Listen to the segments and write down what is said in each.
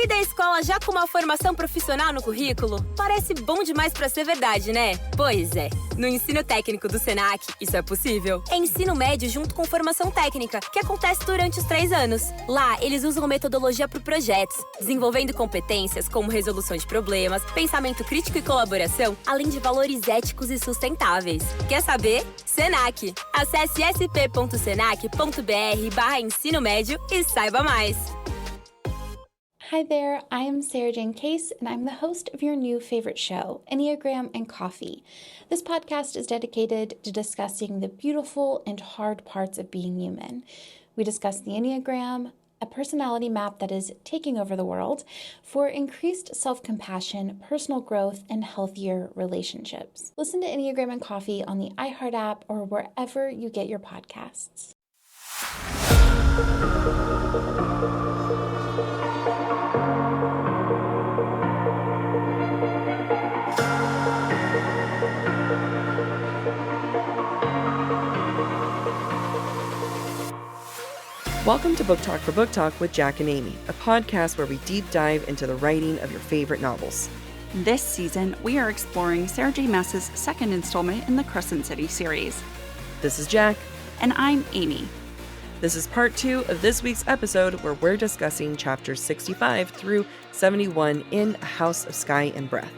Sair da escola já com uma formação profissional no currículo? Parece bom demais pra ser verdade, né? Pois é. No ensino técnico do Senac, isso é possível. É ensino médio junto com formação técnica, que acontece durante os 3 anos. Lá, eles usam metodologia para projetos, desenvolvendo competências como resolução de problemas, pensamento crítico e colaboração, além de valores éticos e sustentáveis. Quer saber? Senac. Acesse sp.senac.br/ensino médio e saiba mais. Hi there, I am Sarah Jane Case, and I'm the host of your new favorite show, Enneagram and Coffee. This podcast is dedicated to discussing the beautiful and hard parts of being human. We discuss the Enneagram, a personality map that is taking over the world, for increased self-compassion, personal growth, and healthier relationships. Listen to Enneagram and Coffee on the iHeart app or wherever you get your podcasts. Welcome to Book Talk for Book Talk with Jac and Amy, a podcast where we deep dive into the writing of your favorite novels. This season, we are exploring Sarah J. Maas's second installment in the Crescent City series. This is Jac. And I'm Amy. This is part 2 of this week's episode where we're discussing chapters 65 through 71 in A House of Sky and Breath.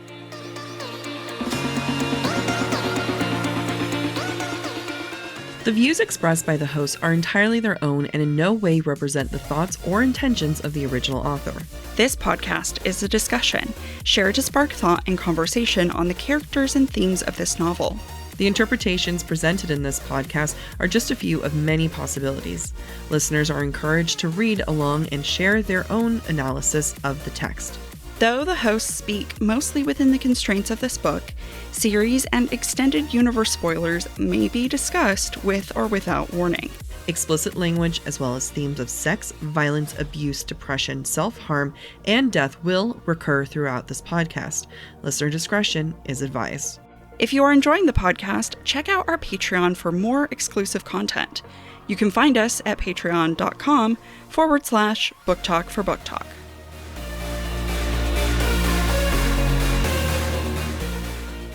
The views expressed by the hosts are entirely their own and in no way represent the thoughts or intentions of the original author. This podcast is a discussion, shared to spark thought and conversation on the characters and themes of this novel. The interpretations presented in this podcast are just a few of many possibilities. Listeners are encouraged to read along and share their own analysis of the text. Though the hosts speak mostly within the constraints of this book, series and extended universe spoilers may be discussed with or without warning. Explicit language as well as themes of sex, violence, abuse, depression, self-harm, and death will recur throughout this podcast. Listener discretion is advised. If you are enjoying the podcast, check out our Patreon for more exclusive content. You can find us at patreon.com/Book Talk for Book Talk.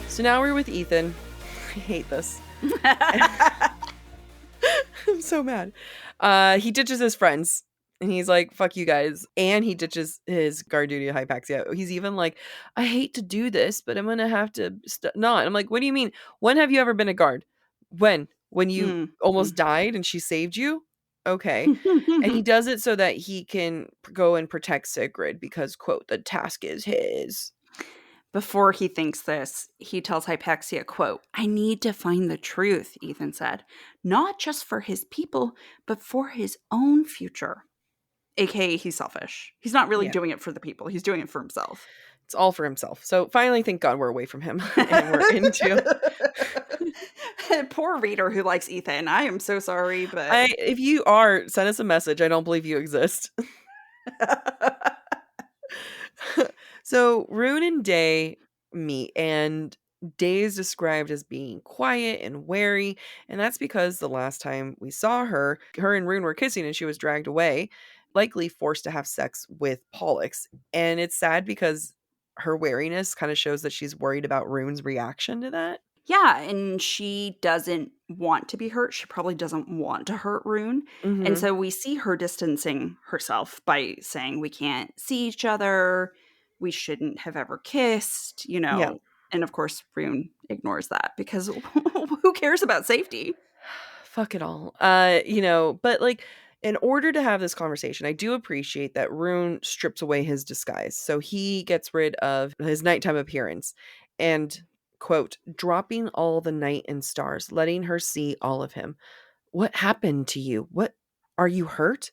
So now we're with Ethan. I hate this. I'm so mad. He ditches his friends. And he's like, fuck you guys. And he ditches his guard duty to Hypaxia. He's even like, I hate to do this, but I'm going to have to not. I'm like, what do you mean? When have you ever been a guard? When? When you almost died and she saved you? Okay. And he does it so that he can go and protect Sigrid because, quote, the task is his. Before he thinks this, he tells Hypaxia, quote, I need to find the truth, Ethan said. Not just for his people, but for his own future. AKA, he's selfish. He's not really doing it for the people. He's doing it for himself. It's all for himself. So finally, thank God we're away from him. And we're into... Poor reader who likes Ethan. I am so sorry, but... if you are, send us a message. I don't believe you exist. So Ruhn and Day meet, and Day is described as being quiet and wary, and that's because the last time we saw her and Ruhn were kissing and she was dragged away, likely forced to have sex with Pollux. And it's sad because her wariness kind of shows that she's worried about Ruhn's reaction to that. Yeah, and she doesn't want to be hurt. She probably doesn't want to hurt Ruhn. Mm-hmm. And so we see her distancing herself by saying we can't see each other. We shouldn't have ever kissed, you know. Yeah. And of course, Ruhn ignores that because who cares about safety? Fuck it all. But like, in order to have this conversation, I do appreciate that Ruhn strips away his disguise. So he gets rid of his nighttime appearance and, quote, dropping all the night and stars, letting her see all of him. What happened to you? What, are you hurt?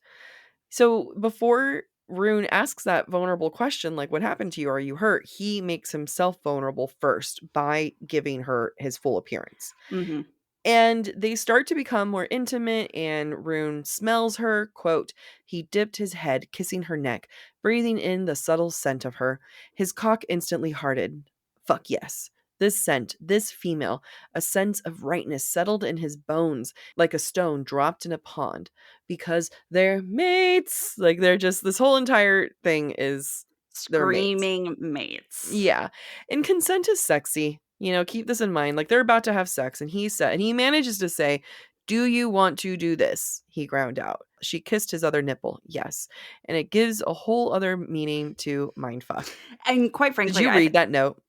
So before Ruhn asks that vulnerable question, like, what happened to you? Are you hurt? He makes himself vulnerable first by giving her his full appearance. Mm-hmm. And they start to become more intimate, and Ruhn smells her. Quote, he dipped his head, kissing her neck, breathing in the subtle scent of her. His cock instantly hardened. Fuck yes. This scent, this female, a sense of rightness settled in his bones like a stone dropped in a pond because they're mates. Like they're just, this whole entire thing is they're mates. Screaming mates. Yeah. And consent is sexy. You know, keep this in mind. Like they're about to have sex and he manages to say, "Do you want to do this?" He ground out. She kissed his other nipple. Yes. And it gives a whole other meaning to mindfuck. And quite frankly, Did you read that note?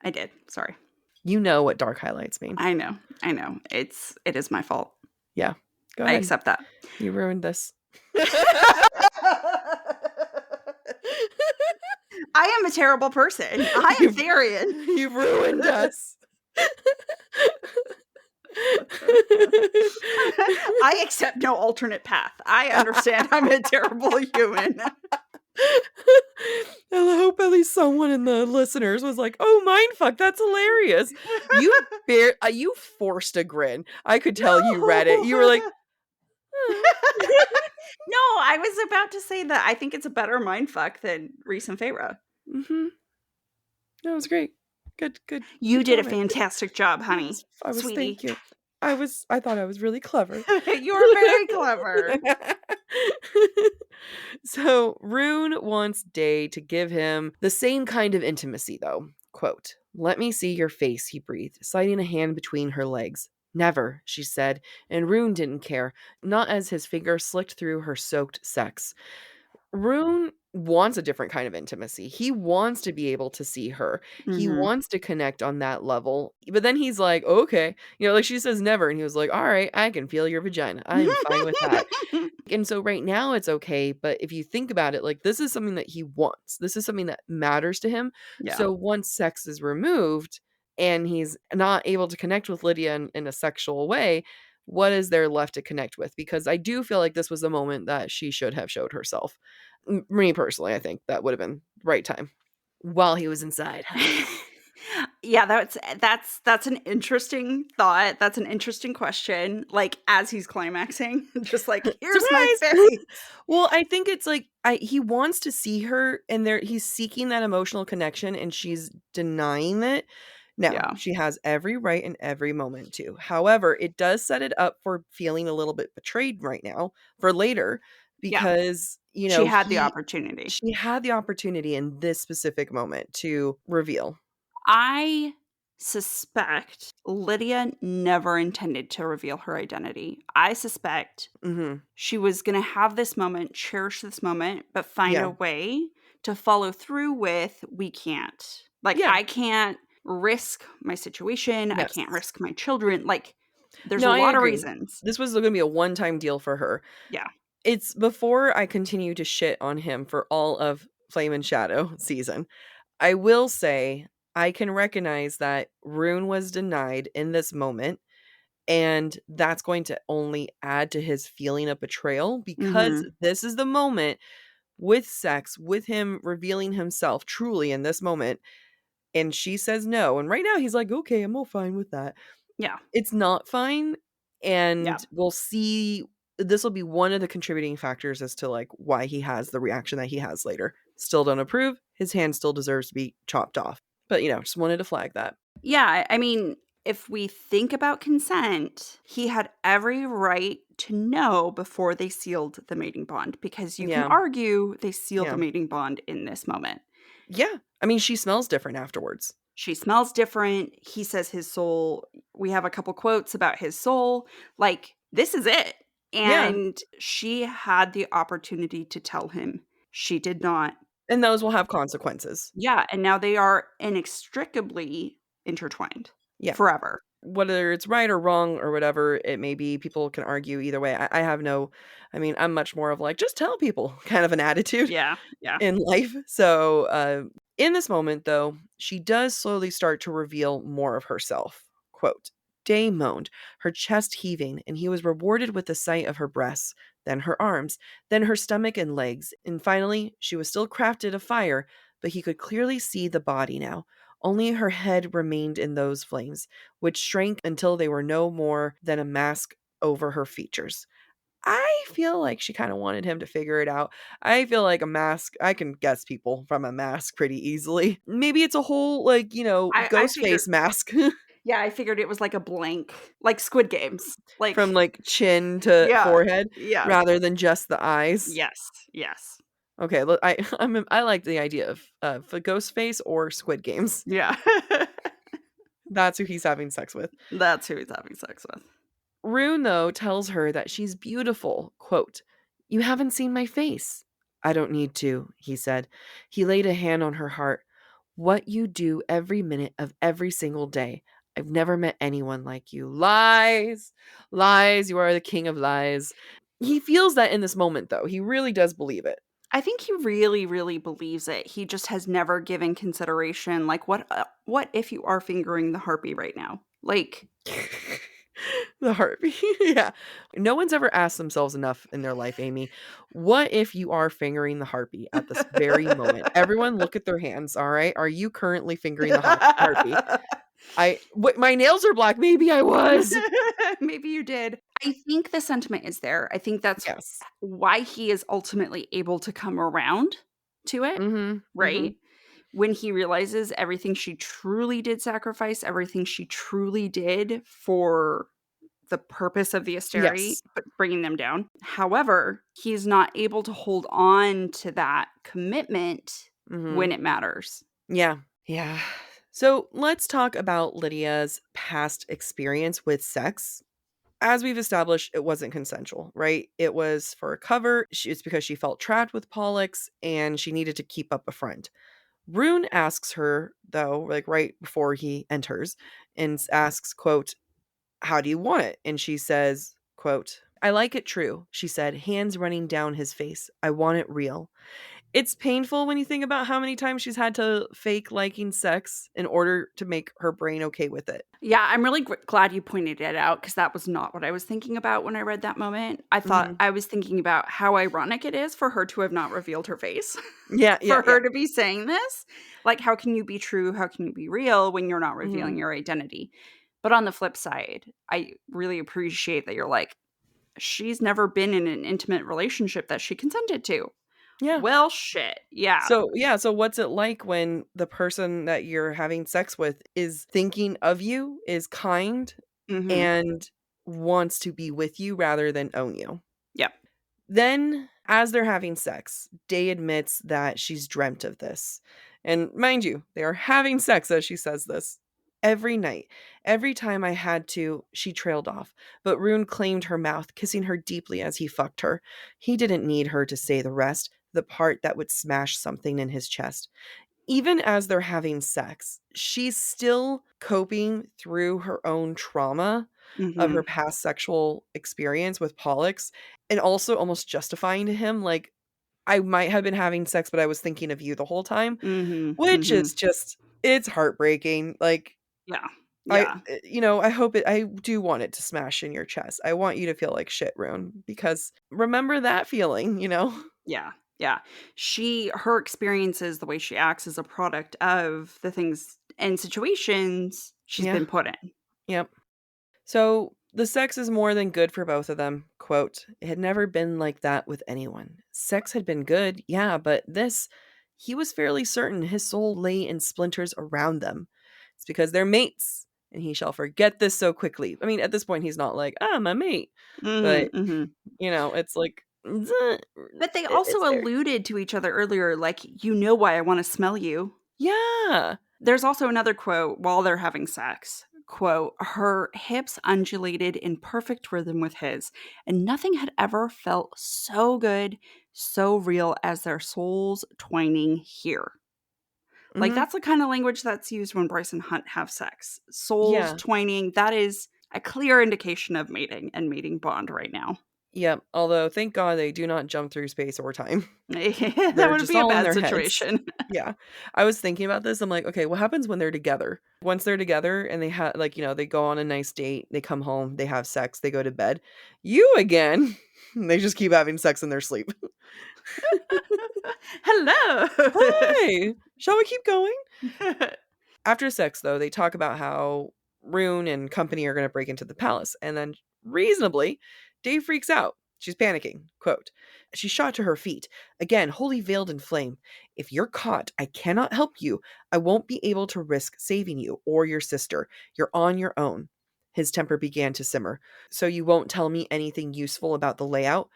I did. Sorry. You know what dark highlights mean. I know. It is my fault. Yeah. Go I ahead. accept that. You ruined this. I am a terrible person. I am Tharion. You ruined us. I accept no alternate path. I understand I'm a terrible human. I hope at least someone in the listeners was like, "Oh, mindfuck, that's hilarious." You forced a grin. I could tell you read it. You were like, No, I was about to say that I think it's a better mindfuck than Reese and Feyre. mm-hmm. That was great. Good. You did a fantastic job, honey. I was sweetie. Thank you. I thought I was really clever. You were very clever. So Ruhn wants Day to give him the same kind of intimacy, though. Quote, "Let me see your face," he breathed, sliding a hand between her legs. "Never," she said, and Ruhn didn't care, not as his finger slicked through her soaked sex. Ruhn wants a different kind of intimacy. He wants to be able to see her. He Mhm. wants to connect on that level. But then he's like, okay. You know, like she says never. And he was like, all right, I can feel your vagina. I'm fine with that. And so right now it's okay. But if you think about it, like this is something that he wants. This is something that matters to him. Yeah. So once sex is removed and he's not able to connect with Lydia in a sexual way, what is there left to connect with? Because I do feel like this was the moment that she should have showed herself. Me personally, I think that would have been the right time while he was inside. Yeah, that's an interesting thought. That's an interesting question. Like as he's climaxing, just like here's my face. Well, I think it's like he wants to see her, and he's seeking that emotional connection, and she's denying it. Now, she has every right in every moment to. However, it does set it up for feeling a little bit betrayed right now for later because, you know, she had the opportunity. She had the opportunity in this specific moment to reveal. I suspect Lydia never intended to reveal her identity. I suspect she was going to have this moment, cherish this moment, but find a way to follow through with, we can't. Like, I can't risk my situation. I can't risk my children. Like, there's a lot of reasons. This was going to be a one-time deal for her. Yeah. It's before I continue to shit on him for all of Flame and Shadow season. I will say I can recognize that Ruhn was denied in this moment, and that's going to only add to his feeling of betrayal because this is the moment with sex, with him revealing himself truly in this moment. And she says no. And right now he's like, okay, I'm all fine with that. Yeah. It's not fine. And we'll see. This will be one of the contributing factors as to like why he has the reaction that he has later. Still don't approve. His hand still deserves to be chopped off. But, you know, just wanted to flag that. Yeah. I mean, if we think about consent, he had every right to know before they sealed the mating bond because you can argue they sealed the mating bond in this moment. Yeah. I mean, she smells different afterwards. She smells different. He says his soul. We have a couple quotes about his soul. Like, this is it. And she had the opportunity to tell him. She did not. And those will have consequences. Yeah. And now they are inextricably intertwined. Yeah. Forever. Whether it's right or wrong or whatever it may be, people can argue either way. I have no, I mean, I'm much more of like, just tell people kind of an attitude in life. So in this moment, though, she does slowly start to reveal more of herself. Quote, Day moaned, her chest heaving, and he was rewarded with the sight of her breasts, then her arms, then her stomach and legs, and finally, she was still crafted of fire, but he could clearly see the body now. Only her head remained in those flames, which shrank until they were no more than a mask over her features. I feel like she kind of wanted him to figure it out. I feel like a mask, I can guess people from a mask pretty easily. Maybe it's a whole, like, I ghost figured face mask Yeah, I figured it was like a blank, like Squid Games. Like, from like chin to yeah. forehead Yes. rather than just the eyes. Yes. Yes. Okay, look, I like the idea of a ghost face or Squid Games. Yeah. That's who he's having sex with. That's who he's having sex with. Ruhn, though, tells her that she's beautiful. Quote, "You haven't seen my face." "I don't need to," he said. He laid a hand on her heart. "What you do every minute of every single day. I've never met anyone like you." Lies. Lies. You are the king of lies. He feels that in this moment, though. He really does believe it. I think he really, really believes it. He just has never given consideration. Like, what if you are fingering the harpy right now? Like, The heartbeat. Yeah. No one's ever asked themselves enough in their life, Amy. What if you are fingering the harpy at this very moment? Everyone look at their hands, all right? Are you currently fingering the harpy? My nails are black. Maybe I was. Maybe you did. I think the sentiment is there. I think that's Yes. why he is ultimately able to come around to it, Mm-hmm. right? When he realizes everything she truly did sacrifice, everything she truly did for the purpose of the Asteri, Yes. but bringing them down. However, he's not able to hold on to that commitment Mm-hmm. when it matters. Yeah. Yeah. So let's talk about Lydia's past experience with sex. As we've established, it wasn't consensual, right? It was for a cover. It's because she felt trapped with Pollux and she needed to keep up a front. Ruhn asks her, though, like right before he enters, and asks, quote, "How do you want it?" And she says, quote, "I like it true," she said, hands running down his face. "I want it real." It's painful when you think about how many times she's had to fake liking sex in order to make her brain okay with it. Yeah, I'm really glad you pointed it out because that was not what I was thinking about when I read that moment. I was thinking about how ironic it is for her to have not revealed her face. Yeah, For her to be saying this. Like, how can you be true? How can you be real when you're not revealing your identity? But on the flip side, I really appreciate that you're like, she's never been in an intimate relationship that she consented to. Yeah. Well, shit. Yeah. So what's it like when the person that you're having sex with is thinking of you, is kind, Mhm. and wants to be with you rather than own you? Yep. Then, as they're having sex, Day admits that she's dreamt of this. And mind you, they are having sex as she says this. "Every night, every time I had to, she trailed off. But Ruhn claimed her mouth, kissing her deeply as he fucked her. He didn't need her to say the rest, the part that would smash something in his chest." Even as they're having sex, she's still coping through her own trauma of her Mhm. past sexual experience with Pollux, and also almost justifying to him, like, "I might have been having sex, but I was thinking of you the whole time," Mhm. which Mhm. is just, it's heartbreaking. Like, Yeah. Yeah. I hope I do want it to smash in your chest. I want you to feel like shit, Ruhn, because remember that feeling, Yeah. Yeah. Her experiences, the way she acts is a product of the things and situations she's Yeah. been put in. Yep. So the sex is more than good for both of them. Quote, "It had never been like that with anyone. Sex had been good, yeah, but this," he was fairly certain his soul lay in splinters around them. "It's because they're mates, and he shall forget this so quickly." I mean, at this point, he's not like, "Ah, my mate." Mhm. But, Mhm. it's like, But they also it's there. alluded to each other earlier, like, you know why I want to smell you. Yeah. There's also another quote while they're having sex. Quote, "Her hips undulated in perfect rhythm with his, and nothing had ever felt so good, so real as their souls twining here." Like, Hmm. that's the kind of language that's used when Bryce and Hunt have sex. Souls Yeah. twining, that is a clear indication of mating and mating bond right now. Yep. Although, thank God they do not jump through space or time. That They're would just be a all in bad their heads. situation. Yeah. I was thinking about this. I'm like, okay, what happens when they're together? Once they're together and they have, like, they go on a nice date, they come home, they have sex, they go to bed. You again. They just keep having sex in their sleep. Hello. Hi. Shall we keep going? After sex, though, they talk about how Ruhn and company are going to break into the palace. And then, reasonably, Dave freaks out. She's panicking. Quote, she shot to her feet, again wholly veiled in flame. If you're caught, I cannot help you. I won't be able to risk saving you or your sister. You're on your own. His temper began to simmer. So you won't tell me anything useful about the layout?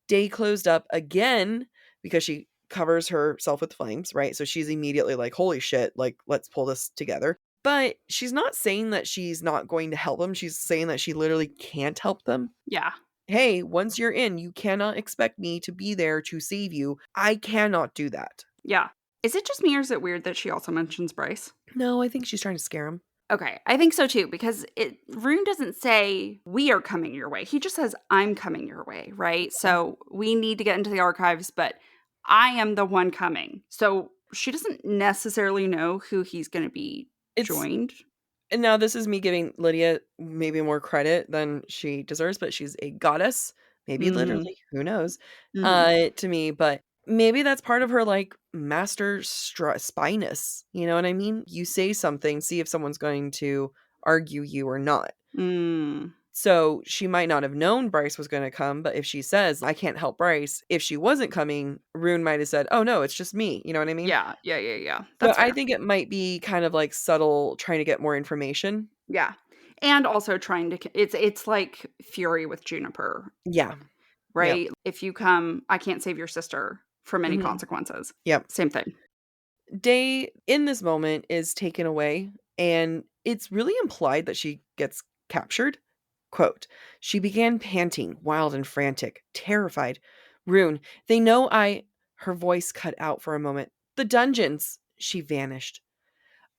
Day closed up again because she covers herself with flames, right? So she's immediately like, holy shit, like, let's pull this together. But she's not saying that she's not going to help them. She's saying that she literally can't help them. Yeah. Hey, once you're in, you cannot expect me to be there to save you. I cannot do that. Yeah. Is it just me or is it weird that she also mentions Bryce? No, I think she's trying to scare him. Okay, I think so too, because Ruhn doesn't say, we are coming your way. He just says, I'm coming your way, right? So we need to get into the archives, but I am the one coming. So she doesn't necessarily know who he's going to be joined. And now this is me giving Lydia maybe more credit than she deserves, but she's a goddess, maybe literally, who knows, to me. But maybe that's part of her, like, master spyness. You know what I mean? You say something, see if someone's going to argue you or not. So she might not have known Bryce was going to come, but if she says, I can't help Bryce, if she wasn't coming, Ruhn might have said, oh no, it's just me. You know what I mean? Yeah. But I think it might be kind of like subtle, trying to get more information. Yeah. And also trying to, it's like Fury with Juniper. Yeah. Right? Yep. If you come, I can't save your sister from any consequences. Yep. Same thing. Day in this moment is taken away, and it's really implied that she gets captured. Quote, she began panting, wild and frantic, terrified. Ruhn, they know her voice cut out for a moment. The dungeons. She vanished.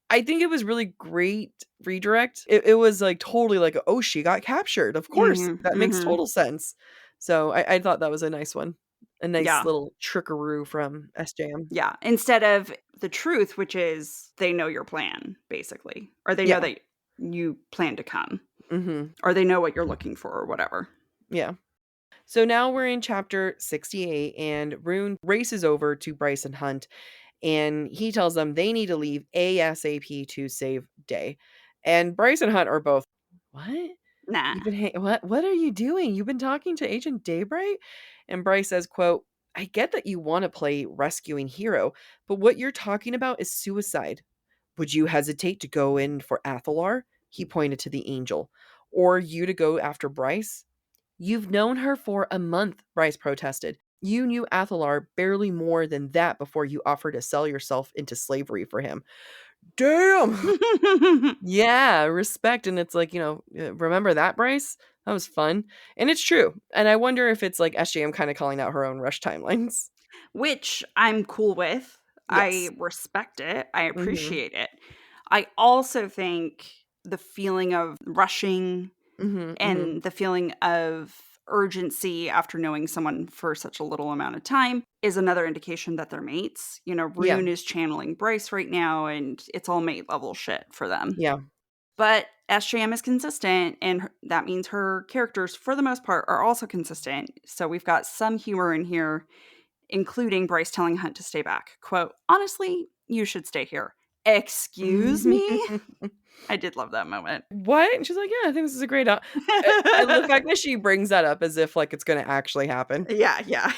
I think it was really great redirect. It was like totally like, oh, she got captured. Of course. That makes total sense. So I thought that was a nice one. A nice little trickaroo from SJM. Yeah. Instead of the truth, which is they know your plan, basically. Or they know that you plan to come. Or they know what you're looking for or whatever. Yeah. So now we're in chapter 68, and Ruhn races over to Bryce and Hunt, and he tells them they need to leave ASAP to save Day. And Bryce and Hunt are both, what? Nah. What are you doing? You've been talking to Agent Daybright? And Bryce says, quote, I get that you want to play rescuing hero, but what you're talking about is suicide. Would you hesitate to go in for Athalar? He pointed to the angel. Or you to go after Bryce? You've known her for a month, Bryce protested. You knew Athalar barely more than that before you offered to sell yourself into slavery for him. Damn! Yeah, respect. And it's like, remember that, Bryce? That was fun. And it's true. And I wonder if it's like SJM kind of calling out her own rush timelines. Which I'm cool with. Yes. I respect it. I appreciate it. I also think the feeling of rushing and the feeling of urgency after knowing someone for such a little amount of time is another indication that they're mates. Ruhn is channeling Bryce right now, and it's all mate level shit for them. Yeah. But SJM is consistent, and that means her characters, for the most part, are also consistent. So we've got some humor in here, including Bryce telling Hunt to stay back. Quote, honestly, you should stay here. Excuse me? I did love that moment. What? And she's like, yeah, I think this is a great and the fact that she brings that up as if like it's going to actually happen. Yeah.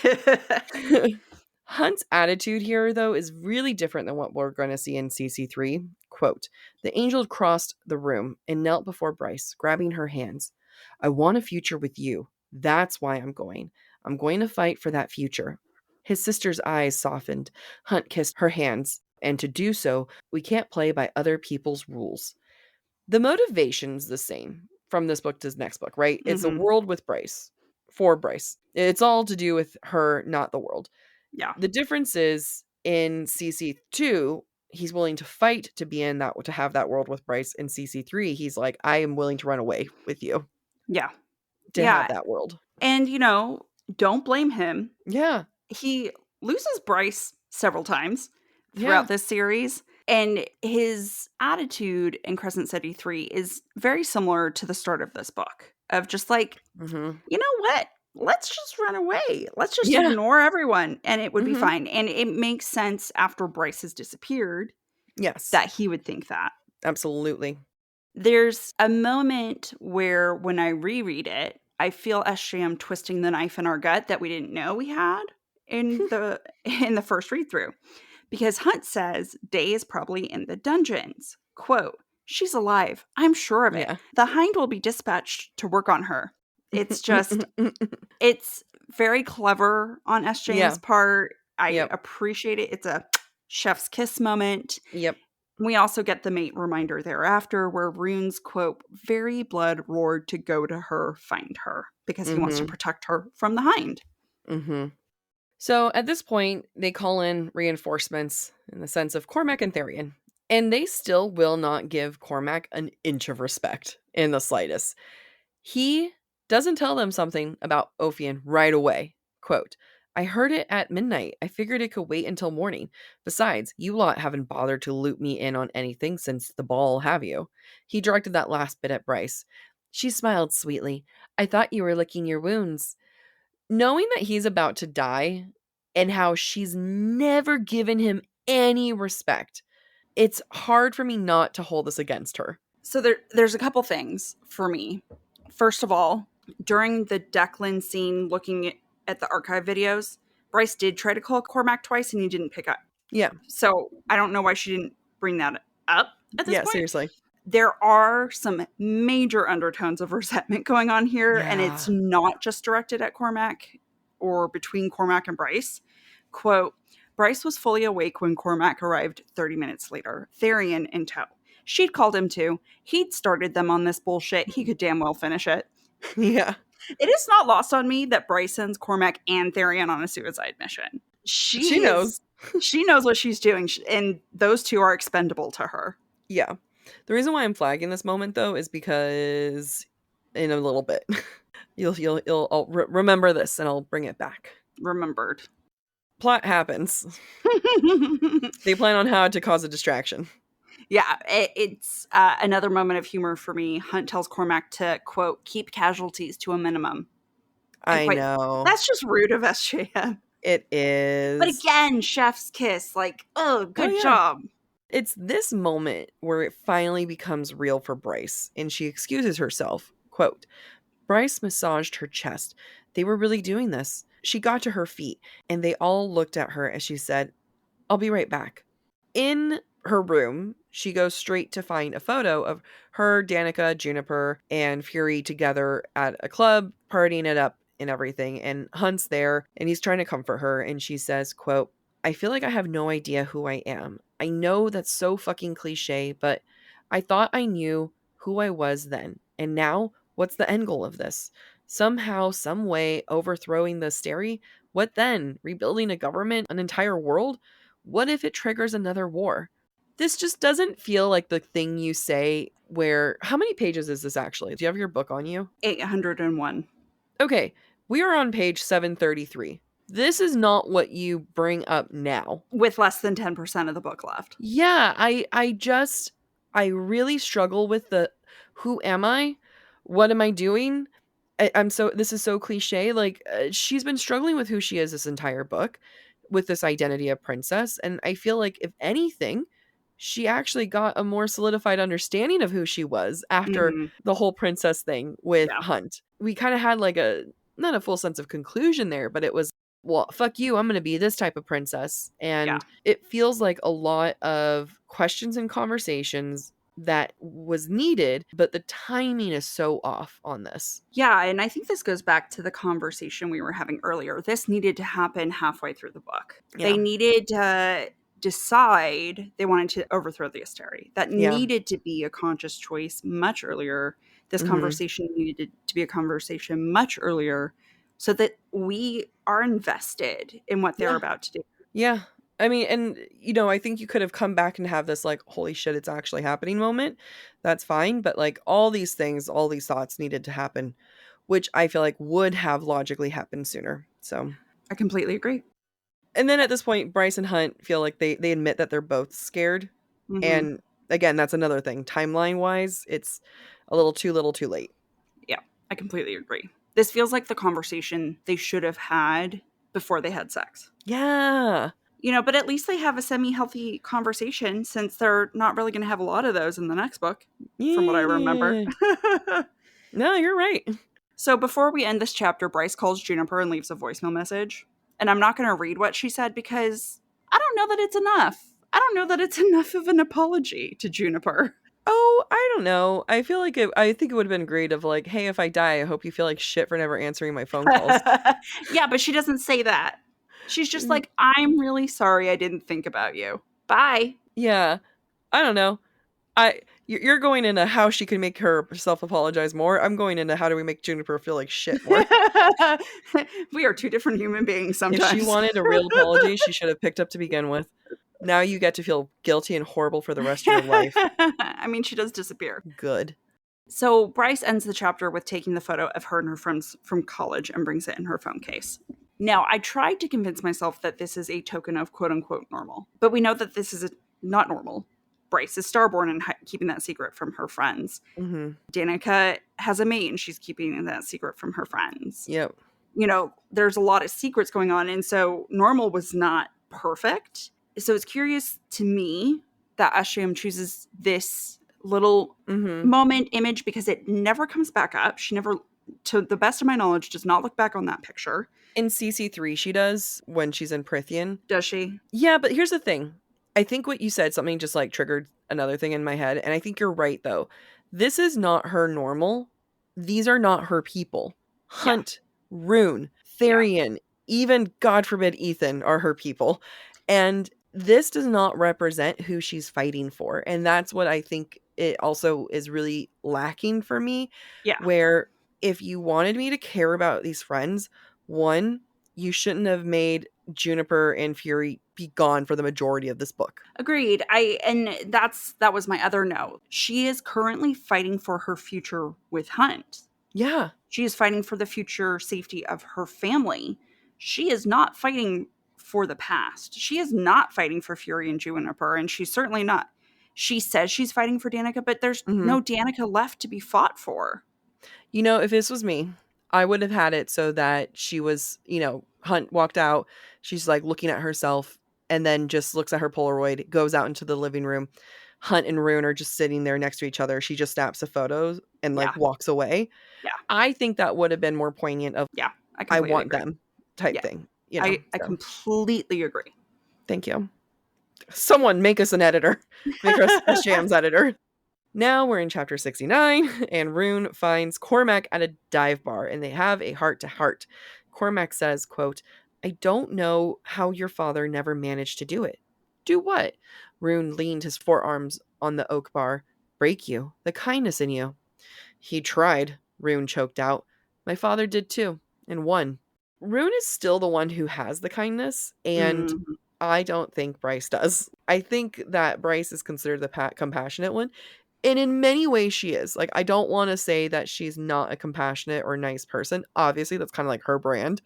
Hunt's attitude here, though, is really different than what we're going to see in CC3. Quote, the angel crossed the room and knelt before Bryce, grabbing her hands. I want a future with you. That's why I'm going. I'm going to fight for that future. His sister's eyes softened. Hunt kissed her hands. And to do so, we can't play by other people's rules. The motivation's the same from this book to the next book, right? It's a world with Bryce, for Bryce. It's all to do with her, not the world. Yeah. The difference is in CC2, he's willing to fight to be in that, to have that world with Bryce. In CC3, he's like, I am willing to run away with you. Yeah. To have that world. And, don't blame him. Yeah. He loses Bryce several times throughout this series. And his attitude in Crescent City 3 is very similar to the start of this book. Of just like, you know what? Let's just run away. Let's just ignore everyone. And it would be fine. And it makes sense after Bryce has disappeared. Yes. That he would think that. Absolutely. There's a moment where when I reread it, I feel SJM twisting the knife in our gut that we didn't know we had in the first read through. Because Hunt says Day is probably in the dungeons. Quote, she's alive. I'm sure of it. Yeah. The Hind will be dispatched to work on her. It's just, it's very clever on SJM's part. I appreciate it. It's a chef's kiss moment. Yep. We also get the mate reminder thereafter where Ruhn's, quote, very blood roared to go to her, find her, because he wants to protect her from the Hind. So at this point, they call in reinforcements in the sense of Cormac and Tharion, and they still will not give Cormac an inch of respect in the slightest. He doesn't tell them something about Ophian right away. Quote, I heard it at midnight. I figured it could wait until morning. Besides, you lot haven't bothered to loop me in on anything since the ball, have you? He directed that last bit at Bryce. She smiled sweetly. I thought you were licking your wounds. Knowing that he's about to die and how she's never given him any respect, it's hard for me not to hold this against her. So there's a couple things for me. First of all, during the Declan scene looking at the archive videos, Bryce did try to call Cormac twice and he didn't pick up. Yeah. So I don't know why she didn't bring that up at this point. Yeah, seriously. There are some major undertones of resentment going on here, and it's not just directed at Cormac or between Cormac and Bryce. Quote, Bryce was fully awake when Cormac arrived 30 minutes later, Tharion in tow. She'd called him too. He'd started them on this bullshit. He could damn well finish it. Yeah. It is not lost on me that Bryce sends Cormac and Tharion on a suicide mission. She knows. She knows what she's doing, and those two are expendable to her. Yeah. The reason why I'm flagging this moment, though, is because in a little bit, I'll remember this and I'll bring it back. Remembered. Plot happens. They plan on how to cause a distraction. Yeah, it's another moment of humor for me. Hunt tells Cormac to, quote, keep casualties to a minimum. I know. That's just rude of SJM. It is. But again, chef's kiss. Like, oh, good job. It's this moment where it finally becomes real for Bryce, and she excuses herself. Quote, Bryce massaged her chest. They were really doing this. She got to her feet, and they all looked at her as she said, I'll be right back. In her room, she goes straight to find a photo of her, Danika, Juniper, and Fury together at a club, partying it up and everything, and Hunt's there, and he's trying to comfort her, and she says, quote, I feel like I have no idea who I am. I know that's so fucking cliche, but I thought I knew who I was then. And now, what's the end goal of this? Somehow, some way, overthrowing the Asteri? What then? Rebuilding a government? An entire world? What if it triggers another war? This just doesn't feel like the thing you say where... How many pages is this actually? Do you have your book on you? 801. Okay, we are on page 733. This is not what you bring up now. With less than 10% of the book left. Yeah, I really struggle with the who am I? What am I doing? This is so cliche. Like, she's been struggling with who she is this entire book with this identity of princess. And I feel like, if anything, she actually got a more solidified understanding of who she was after the whole princess thing with Hunt. We kind of had like not a full sense of conclusion there, but it was, well, fuck you, I'm going to be this type of princess. And it feels like a lot of questions and conversations that was needed, but the timing is so off on this. Yeah, and I think this goes back to the conversation we were having earlier. This needed to happen halfway through the book. Yeah. They needed to decide they wanted to overthrow the Asteri. That needed to be a conscious choice much earlier. This conversation needed to be a conversation much earlier so that we are invested in what they're about to do. Yeah. I mean, and, I think you could have come back and have this, like, holy shit, it's actually happening moment. That's fine. But, like, all these things, all these thoughts needed to happen, which I feel like would have logically happened sooner. So I completely agree. And then at this point, Bryce and Hunt feel like they admit that they're both scared. And again, that's another thing. Timeline-wise, it's a little too late. Yeah, I completely agree. This feels like the conversation they should have had before they had sex. Yeah. But at least they have a semi-healthy conversation since they're not really going to have a lot of those in the next book, from what I remember. No, you're right. So before we end this chapter, Bryce calls Juniper and leaves a voicemail message. And I'm not going to read what she said because I don't know that it's enough. I don't know that it's enough of an apology to Juniper. Oh, I don't know. I feel like I think it would have been great of like, hey, if I die, I hope you feel like shit for never answering my phone calls. Yeah, but she doesn't say that. She's just like, I'm really sorry I didn't think about you. Bye. Yeah. I don't know. You're going into how she can make herself apologize more. I'm going into how do we make Juniper feel like shit more. We are two different human beings sometimes. If she wanted a real apology, she should have picked up to begin with. Now you get to feel guilty and horrible for the rest of your life. I mean, she does disappear. Good. So Bryce ends the chapter with taking the photo of her and her friends from college and brings it in her phone case. Now, I tried to convince myself that this is a token of quote-unquote normal, but we know that this is not normal. Bryce is starborn and keeping that secret from her friends. Mm-hmm. Danika has a mate and she's keeping that secret from her friends. Yep. You know, there's a lot of secrets going on, and so normal was not perfect. So it's curious to me that Ashram chooses this little moment image because it never comes back up. She never, to the best of my knowledge, does not look back on that picture. In CC3 she does when she's in Prithian. Does she? Yeah, but here's the thing. I think what you said, something just like triggered another thing in my head. And I think you're right, though. This is not her normal. These are not her people. Hunt, Ruhn, Tharion, even, God forbid, Ethan are her people. And this does not represent who she's fighting for. And that's what I think it also is really lacking for me. Yeah. Where if you wanted me to care about these friends, one, you shouldn't have made Juniper and Fury be gone for the majority of this book. Agreed. That was my other note. She is currently fighting for her future with Hunt. Yeah. She is fighting for the future safety of her family. She is not fighting for the past. She is not fighting for Fury and Juniper, and she's certainly not. She says she's fighting for Danika, but there's no Danika left to be fought for. You know, if this was me, I would have had it so that she was, Hunt walked out. She's like looking at herself and then just looks at her Polaroid, goes out into the living room. Hunt and Ruhn are just sitting there next to each other. She just snaps a photo and walks away. Yeah. I think that would have been more poignant of, I want agree. Them type thing. I completely agree. Thank you. Someone make us an editor. Make us a Shams editor. Now we're in chapter 69, and Ruhn finds Cormac at a dive bar, and they have a heart-to-heart. Cormac says, quote, I don't know how your father never managed to do it. Do what? Ruhn leaned his forearms on the oak bar. Break you. The kindness in you. He tried, Ruhn choked out. My father did too, and won. Ruhn is still the one who has the kindness, and I don't think Bryce does. I think that Bryce is considered the compassionate one. And in many ways she is. Like, I don't want to say that she's not a compassionate or nice person. Obviously, that's kind of like her brand.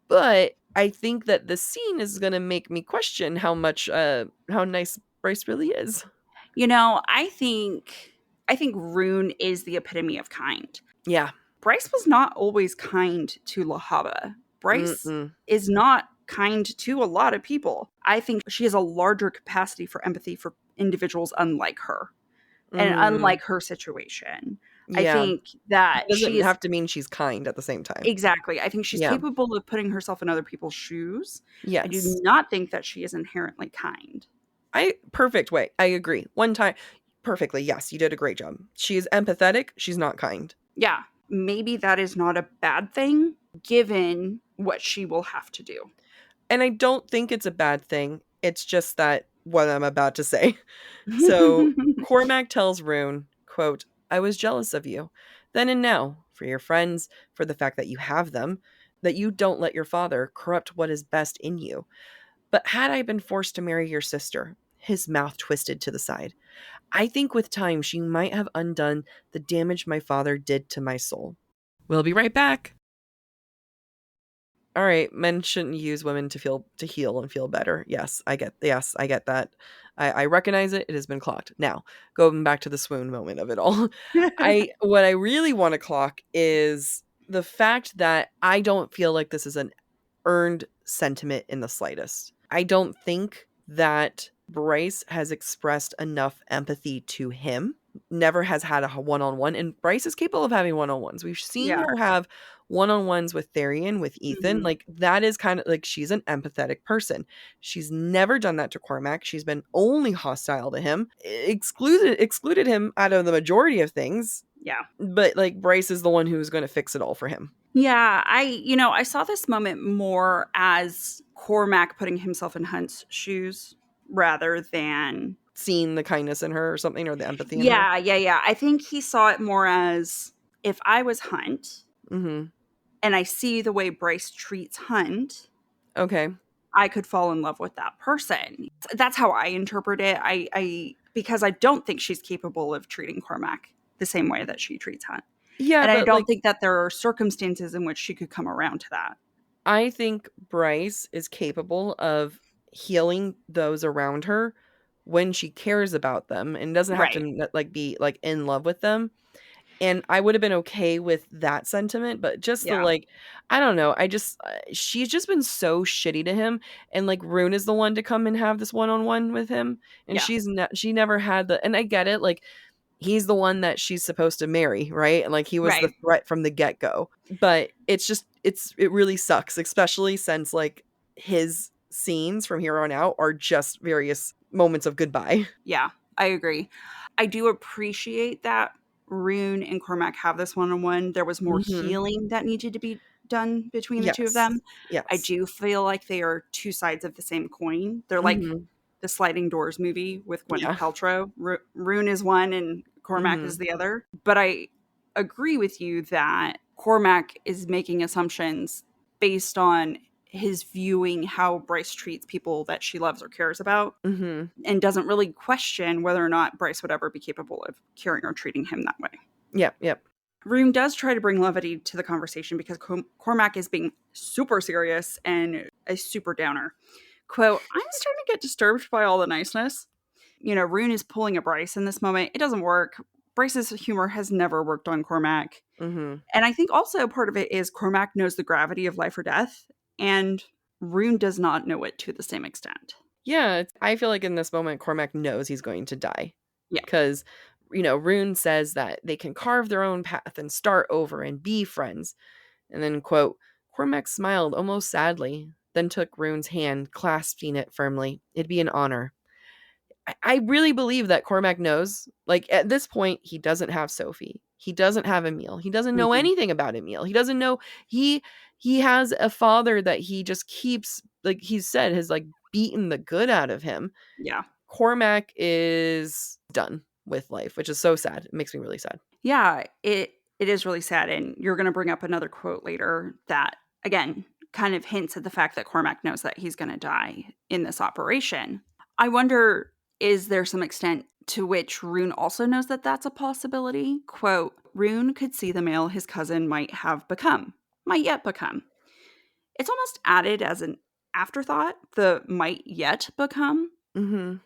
But I think that the scene is going to make me question how nice Bryce really is. You know, I think Ruhn is the epitome of kind. Yeah. Bryce was not always kind to Lahaba. Bryce is not kind to a lot of people. I think she has a larger capacity for empathy for individuals unlike her. And unlike her situation. Yeah. I think that it doesn't have to mean she's kind at the same time. Exactly. I think she's capable of putting herself in other people's shoes. Yes. I do not think that she is inherently kind. Perfect way. I agree. One time, perfectly. Yes, you did a great job. She is empathetic. She's not kind. Yeah. Maybe that is not a bad thing, given what she will have to do. And I don't think it's a bad thing. It's just that what I'm about to say. So Cormac tells Ruhn, quote, I was jealous of you, then and now, for your friends, for the fact that you have them, that you don't let your father corrupt what is best in you. But had I been forced to marry your sister, his mouth twisted to the side, I think with time she might have undone the damage my father did to my soul. We'll be right back. All right, men shouldn't use women to heal and feel better. Yes, I get that. I recognize it. It has been clocked. Now, going back to the swoon moment of it all. What I really want to clock is the fact that I don't feel like this is an earned sentiment in the slightest. I don't think that Bryce has expressed enough empathy to him. never has had a one-on-one, and Bryce is capable of having one-on-ones. We've seen Yeah. her have one-on-ones with Tharion, with Ethan. Mhm. Like, that is kind of like, she's an empathetic person. She's never done that to Cormac. She's been only hostile to him, excluded him out of the majority of things. Yeah. But like, Bryce is the one who's going to fix it all for him. Yeah, I saw this moment more as Cormac putting himself in Hunt's shoes rather than Seeing the kindness in her or something, or the empathy in her. Yeah. I think he saw it more as, if I was Hunt Mm-hmm. and I see the way Bryce treats Hunt, Okay. I could fall in love with that person. That's how I interpret it. I because I don't think she's capable of treating Cormac the same way that she treats Hunt. Yeah, And I but don't like, think that there are circumstances in which she could come around to that. I think Bryce is capable of healing those around her when she cares about them, and doesn't have Right. to like be like in love with them. And I would have been okay with that sentiment, but just the Yeah. like, I don't know. I just she's just been so shitty to him, and like, Ruhn is the one to come and have this one-on-one with him, and Yeah. she never had the. And I get it, like, he's the one that she's supposed to marry, right? And like, he was the Right. threat from the get-go. But it's just it really sucks, especially since like his scenes from here on out are just various moments of goodbye. Yeah, I agree. I do appreciate that Ruhn and Cormac have this one-on-one. There was more Mhm. healing that needed to be done between the two of Yes. them. I Yes. do feel like they are two sides of the same coin. They're like Mhm. the Sliding Doors movie with Gwyneth Yeah. Paltrow. Ruhn is one and Cormac is Mhm. the other. But I agree with you that Cormac is making assumptions based on his viewing how Bryce treats people that she loves or cares about, Mhm. and doesn't really question whether or not Bryce would ever be capable of caring or treating him that way. Yep, yep. Ruhn does try to bring levity to the conversation because Cormac is being super serious and a super downer. Quote, I'm starting to get disturbed by all the niceness. Ruhn is pulling a Bryce in this moment. It doesn't work. Bryce's humor has never worked on Cormac. Mhm. And I think also part of it is Cormac knows the gravity of life or death, and Ruhn does not know it to the same extent. Yeah, I feel like in this moment, Cormac knows he's going to die. Yeah. Because, Ruhn says that they can carve their own path and start over and be friends. And then, quote, Cormac smiled almost sadly, then took Ruhn's hand, clasping it firmly. It'd be an honor. I really believe that Cormac knows, like, at this point, he doesn't have Sofie. He doesn't have Emil. He doesn't know Mhm. anything about Emil. He doesn't know, he has a father that he just keeps, like he said, has like beaten the good out of him. Yeah. Cormac is done with life, which is so sad. It makes me really sad. Yeah, it is really sad. And you're going to bring up another quote later that, again, kind of hints at the fact that Cormac knows that he's going to die in this operation. I wonder, is there some extent to which Ruhn also knows that that's a possibility? Quote, Ruhn could see the male his cousin might yet become. It's almost added as an afterthought, the might yet become. Mm-hmm.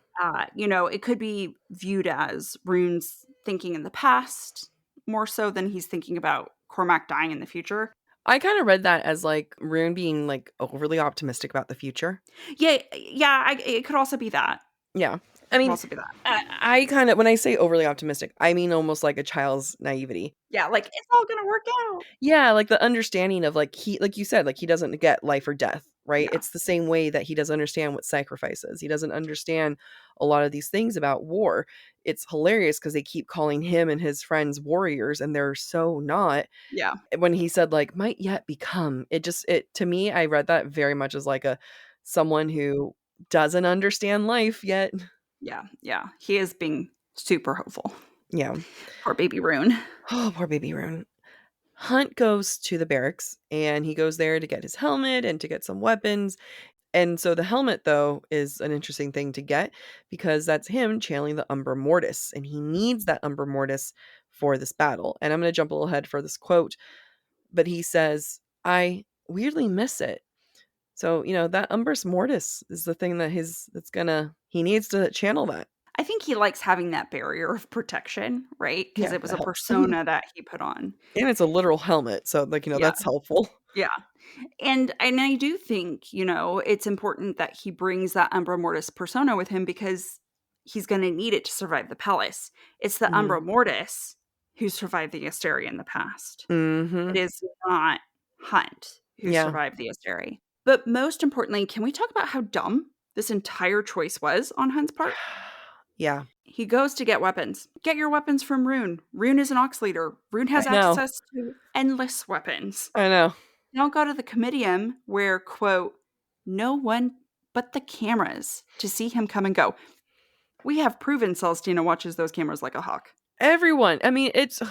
It could be viewed as Ruhn's thinking in the past more so than he's thinking about Cormac dying in the future. I kind of read that as like Ruhn being like overly optimistic about the future. Yeah, it could also be that. Yeah. I mean, also be that. I kind of, when I say overly optimistic, I mean almost like a child's naivety. Yeah, like it's all gonna work out. Yeah, like the understanding of like like you said, like he doesn't get life or death, right? Yeah. It's the same way that he doesn't understand what sacrifice is. He doesn't understand a lot of these things about war. It's hilarious because they keep calling him and his friends warriors, and they're so not. Yeah. When he said like might yet become, it to me, I read that very much as like someone who doesn't understand life yet. Yeah. He is being super hopeful. Yeah. Poor baby Ruhn. Oh, poor baby Ruhn. Hunt goes to the barracks, and he goes there to get his helmet and to get some weapons. And so the helmet, though, is an interesting thing to get because that's him channeling the Umbra Mortis, and he needs that Umbra Mortis for this battle. And I'm going to jump a little ahead for this quote, but he says, I weirdly miss it. So, that Umbris Mortis is the thing that he needs to channel that. I think he likes having that barrier of protection, right? Because Yeah, it was that a helps. persona that he put on. And it's a literal helmet, so that's helpful. Yeah. And I do think, it's important that he brings that Umbra Mortis persona with him because he's going to need it to survive the palace. It's the Umbra Mortis who survived the Asteri in the past. Mm-hmm. It is not Hunt who Yeah. survived the Asteri. But most importantly, can we talk about how dumb this entire choice was on Hunt's part? Yeah. He goes to get weapons. Get your weapons from Ruhn. Ruhn is an Ox leader. Ruhn has I know. access to endless weapons. I know. Don't go to the comitium where, quote, no one but the cameras to see him come and go. We have proven Celestina watches those cameras like a hawk. Everyone. I mean, it's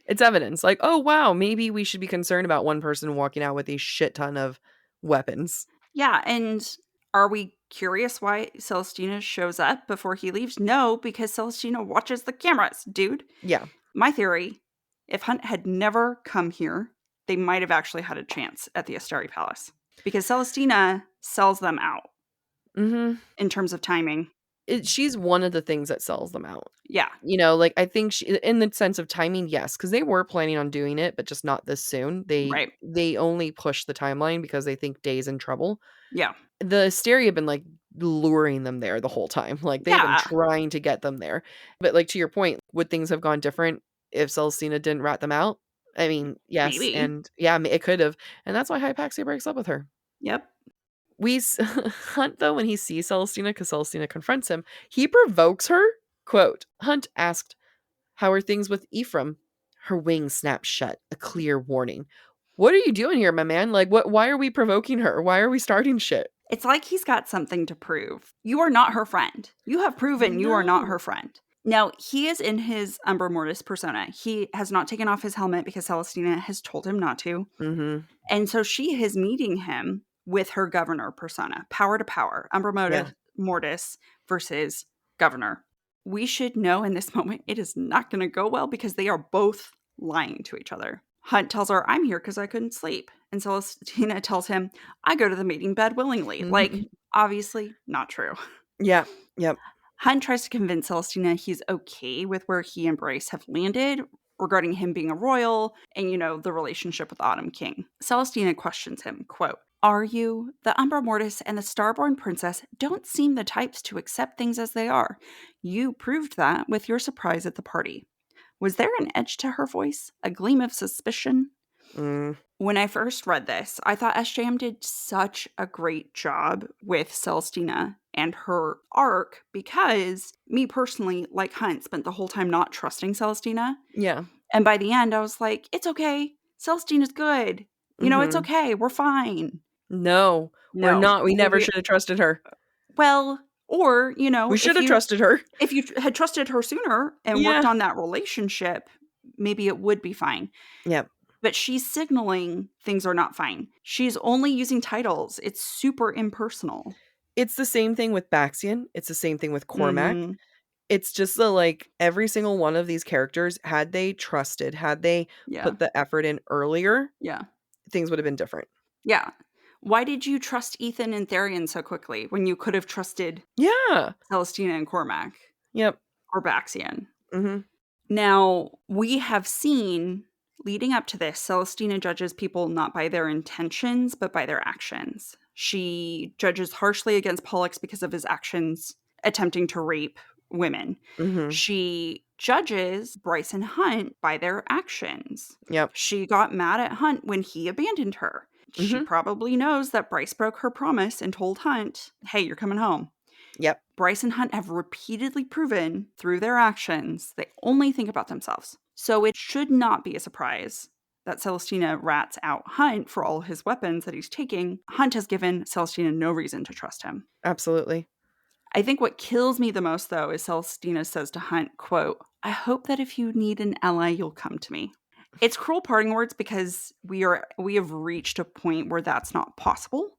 evidence. Like, oh, wow, maybe we should be concerned about one person walking out with a shit ton of weapons. Yeah, and are we curious why Celestina shows up before he leaves? No, because Celestina watches the cameras, dude. Yeah. My theory, if Hunt had never come here, they might have actually had a chance at the Asteri Palace. Because Celestina sells them out in terms of timing. She's one of the things that sells them out. Yeah. You know, like, I think she, in the sense of timing, yes, because they were planning on doing it, but just not this soon. They only push the timeline because they think Day's in trouble. Yeah. The Asteri have been, like, luring them there the whole time. Like, they've been trying to get them there. But, like, to your point, would things have gone different if Celestina didn't rat them out? I mean, yes. Maybe. And yeah, it could have. And that's why Hypaxia breaks up with her. Yep. Hunt, though, when he sees Celestina, because Celestina confronts him, he provokes her. Quote, Hunt asked, how are things with Ephraim? Her wings snapped shut, a clear warning. What are you doing here, my man? Like, why are we provoking her? Why are we starting shit? It's like he's got something to prove. You are not her friend. You have proven you are not her friend. Now, he is in his Umbra Mortis persona. He has not taken off his helmet because Celestina has told him not to. And so she is meeting him with her governor persona. Power to power. Umbra Mortis versus governor. We should know in this moment it is not going to go well because they are both lying to each other. Hunt tells her, I'm here because I couldn't sleep. And Celestina tells him, I go to the mating bed willingly. Like, obviously not true. Yeah. Yep. Hunt tries to convince Celestina he's okay with where he and Bryce have landed regarding him being a royal and, you know, the relationship with Autumn King. Celestina questions him, quote, are you? The Umbra Mortis and the Starborn Princess don't seem the types to accept things as they are. You proved that with your surprise at the party. Was there an edge to her voice? A gleam of suspicion? When I first read this, I thought SJM did such a great job with Celestina and her arc because me personally, like Hunt, spent the whole time not trusting Celestina. Yeah. And by the end, I was like, it's okay. Celestina's good. You know, it's okay. We're fine. No, we're not. We never should have trusted her. Well, or, you know, we should have trusted her. If you had trusted her sooner and worked on that relationship, maybe it would be fine. Yep. But she's signaling things are not fine. She's only using titles. It's super impersonal. It's the same thing with Baxian. It's the same thing with Cormac. It's just like every single one of these characters, had they trusted, had they put the effort in earlier, things would have been different. Yeah. Why did you trust Ethan and Tharion so quickly when you could have trusted Celestina and Cormac? Yep. Or Baxian? Now, we have seen, leading up to this, Celestina judges people not by their intentions, but by their actions. She judges harshly against Pollux because of his actions attempting to rape women. She judges Bryce and Hunt by their actions. Yep. She got mad at Hunt when he abandoned her. She probably knows that Bryce broke her promise and told Hunt, hey, you're coming home. Yep. Bryce and Hunt have repeatedly proven through their actions they only think about themselves. So it should not be a surprise that Celestina rats out Hunt for all his weapons that he's taking. Hunt has given Celestina no reason to trust him. Absolutely. I think what kills me the most, though, is Celestina says to Hunt, quote, I hope that if you need an ally, you'll come to me. It's cruel parting words because we have reached a point where that's not possible.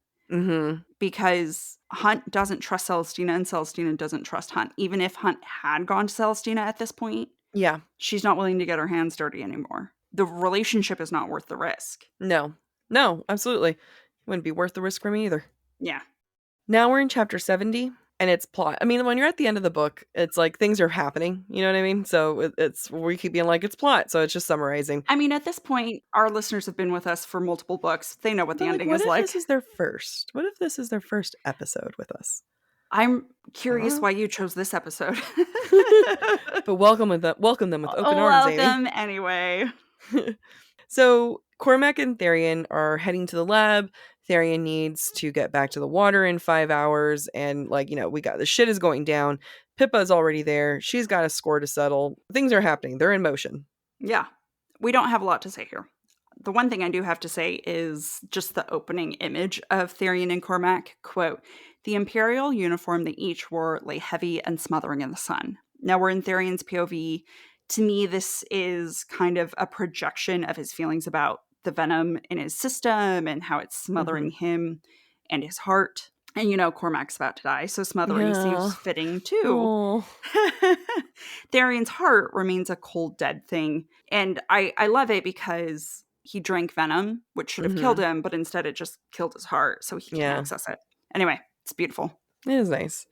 Because Hunt doesn't trust Celestina and Celestina doesn't trust Hunt. Even if Hunt had gone to Celestina at this point, she's not willing to get her hands dirty anymore. The relationship is not worth the risk. No, absolutely. Wouldn't be worth the risk for me either. Yeah. Now we're in chapter 70. And it's plot. I mean, when you're at the end of the book, it's like things are happening. You know what I mean? So we keep being like, it's plot. So it's just summarizing. I mean, at this point, our listeners have been with us for multiple books. They know what the ending is like. What if this is their first? What if this is their first episode with us? I'm curious know. why you chose this episode. But welcome them with open arms, Amy. Welcome anyway. So Cormac and Tharion are heading to the lab. Tharion needs to get back to the water in 5 hours. And we got the shit is going down. Pippa's already there. She's got a score to settle. Things are happening. They're in motion. Yeah. We don't have a lot to say here. The one thing I do have to say is just the opening image of Tharion and Cormac. Quote, "The Imperial uniform they each wore lay heavy and smothering in the sun." Now we're in Tharion's POV. To me, this is kind of a projection of his feelings about the venom in his system and how it's smothering him and his heart. And Cormac's about to die, so smothering seems fitting too. Tharion's heart remains a cold, dead thing. And I love it because he drank venom, which should have killed him, but instead it just killed his heart, so he can't access it. Anyway, it's beautiful. It is nice.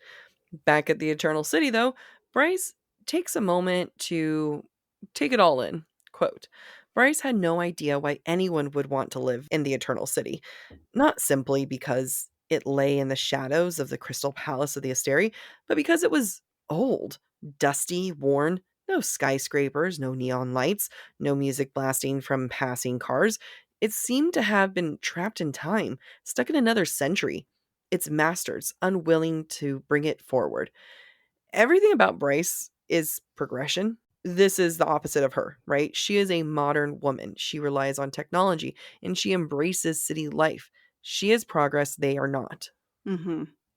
Back at the Eternal City, though, Bryce takes a moment to take it all in. Quote, "Bryce had no idea why anyone would want to live in the Eternal City, not simply because it lay in the shadows of the Crystal Palace of the Asteri, but because it was old, dusty, worn, no skyscrapers, no neon lights, no music blasting from passing cars. It seemed to have been trapped in time, stuck in another century, its masters unwilling to bring it forward. Everything about Bryce is progression. This is the opposite of her, right? She is a modern woman. She relies on technology and she embraces city life. She is progress. They are not."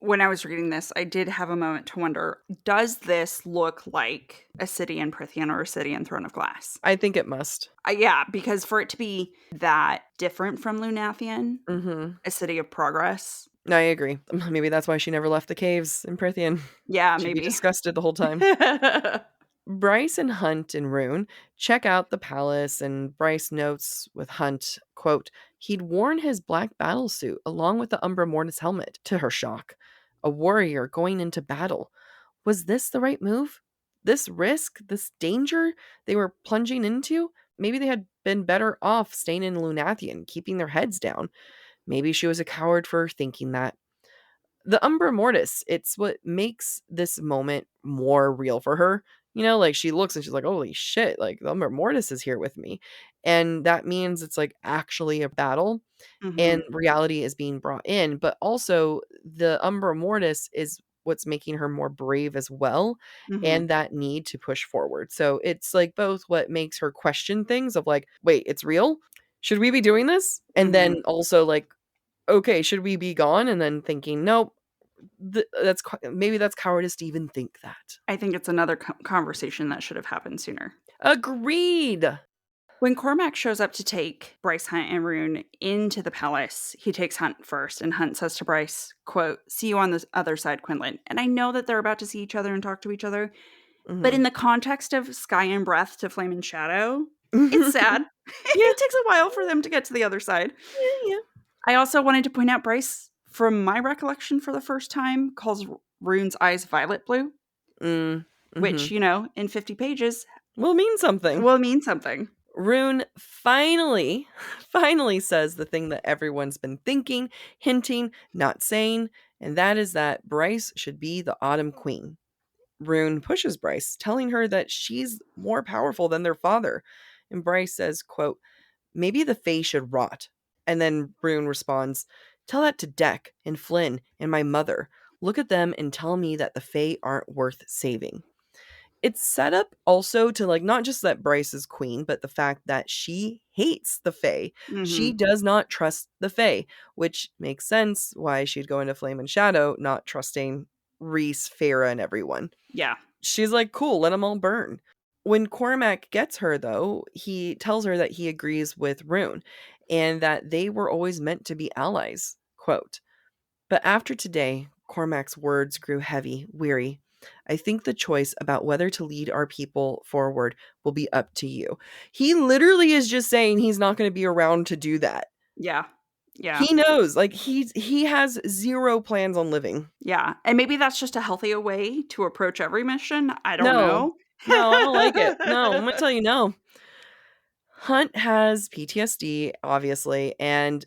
When I was reading this, I did have a moment to wonder, does this look like a city in Prythian or a city in Throne of Glass? I think it must. Yeah, because for it to be that different from Lunathian, a city of progress. I agree. Maybe that's why she never left the caves in Prythian. Yeah, She'd maybe. be disgusted the whole time. Bryce and Hunt and Ruhn check out the palace, and Bryce notes with Hunt, quote, "He'd worn his black battle suit along with the Umbra Mortis helmet, to her shock. A warrior going into battle. Was this the right move? This risk, this danger they were plunging into? Maybe they had been better off staying in Lunathian, keeping their heads down. Maybe she was a coward for thinking that. The Umbra Mortis, it's what makes this moment more real for her. She looks and she's like, holy shit, the Umbra Mortis is here with me." And that means it's actually a battle and reality is being brought in. But also the Umbra Mortis is what's making her more brave as well. And that need to push forward. So it's both what makes her question things of wait, it's real? Should we be doing this? And then also okay, should we be gone? And then thinking, nope, maybe that's cowardice to even think that. I think it's another conversation that should have happened sooner. Agreed. When Cormac shows up to take Bryce, Hunt, and Ruhn into the palace, he takes Hunt first, and Hunt says to Bryce, quote, "See you on the other side, Quinlan." And I know that they're about to see each other and talk to each other, but in the context of Sky and Breath to Flame and Shadow, it's sad. It takes a while for them to get to the other side. Yeah. I also wanted to point out Bryce, from my recollection for the first time, calls Ruhn's eyes violet blue, which, in 50 pages will mean something. Ruhn finally says the thing that everyone's been thinking, hinting, not saying, and that is that Bryce should be the Autumn Queen. Ruhn pushes Bryce, telling her that she's more powerful than their father. And Bryce says, quote, "Maybe the Fae should rot." And then Ruhn responds, "Tell that to Deck and Flynn and my mother. Look at them and tell me that the Fae aren't worth saving." It's set up also to not just that Bryce is queen, but the fact that she hates the Fae. She does not trust the Fae, which makes sense why she'd go into Flame and Shadow, not trusting Rhys, Farah, and everyone. Yeah. She's like, cool, let them all burn. When Cormac gets her, though, he tells her that he agrees with Ruhn and that they were always meant to be allies. Quote, "But after today, Cormac's words grew heavy, weary. I think the choice about whether to lead our people forward will be up to you." He literally is just saying he's not going to be around to do that. Yeah. He knows. He has zero plans on living. Yeah. And maybe that's just a healthier way to approach every mission. I don't know. No, I don't like it. No, I'm going to tell you no. Hunt has PTSD, obviously, and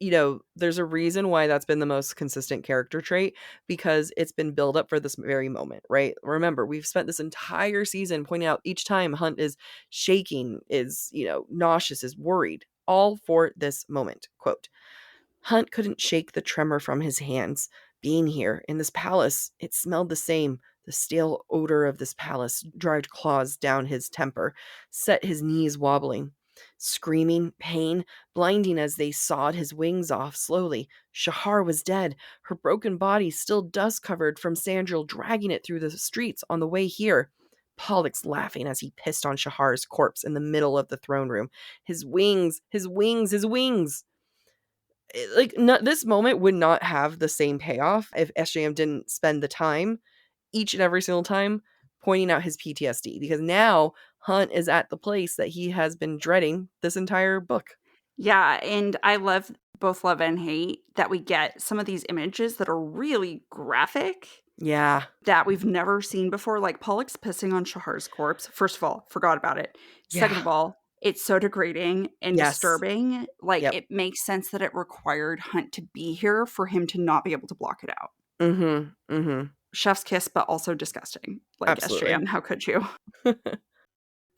there's a reason why that's been the most consistent character trait, because it's been built up for this very moment, right? Remember, we've spent this entire season pointing out each time Hunt is shaking, is, nauseous, is worried, all for this moment. Quote, Hunt couldn't shake the tremor from his hands. Being here in this palace, it smelled the same. The stale odor of this palace dragged claws down his temper, set his knees wobbling. Screaming, pain, blinding as they sawed his wings off slowly. Shahar was dead, her broken body still dust-covered from Sandril dragging it through the streets on the way here. Pollux laughing as he pissed on Shahar's corpse in the middle of the throne room. His wings, his wings, his wings! This moment would not have the same payoff if SJM didn't spend the time, each and every single time, pointing out his PTSD, because now Hunt is at the place that he has been dreading this entire book. Yeah, and I both love and hate that we get some of these images that are really graphic. Yeah. That we've never seen before, like Pollux pissing on Shahar's corpse. First of all, forgot about it. Yeah. Second of all, it's so degrading and disturbing. It makes sense that it required Hunt to be here for him to not be able to block it out. Mm-hmm. Mm-hmm. Chef's kiss, but also disgusting. Absolutely. SJM, how could you?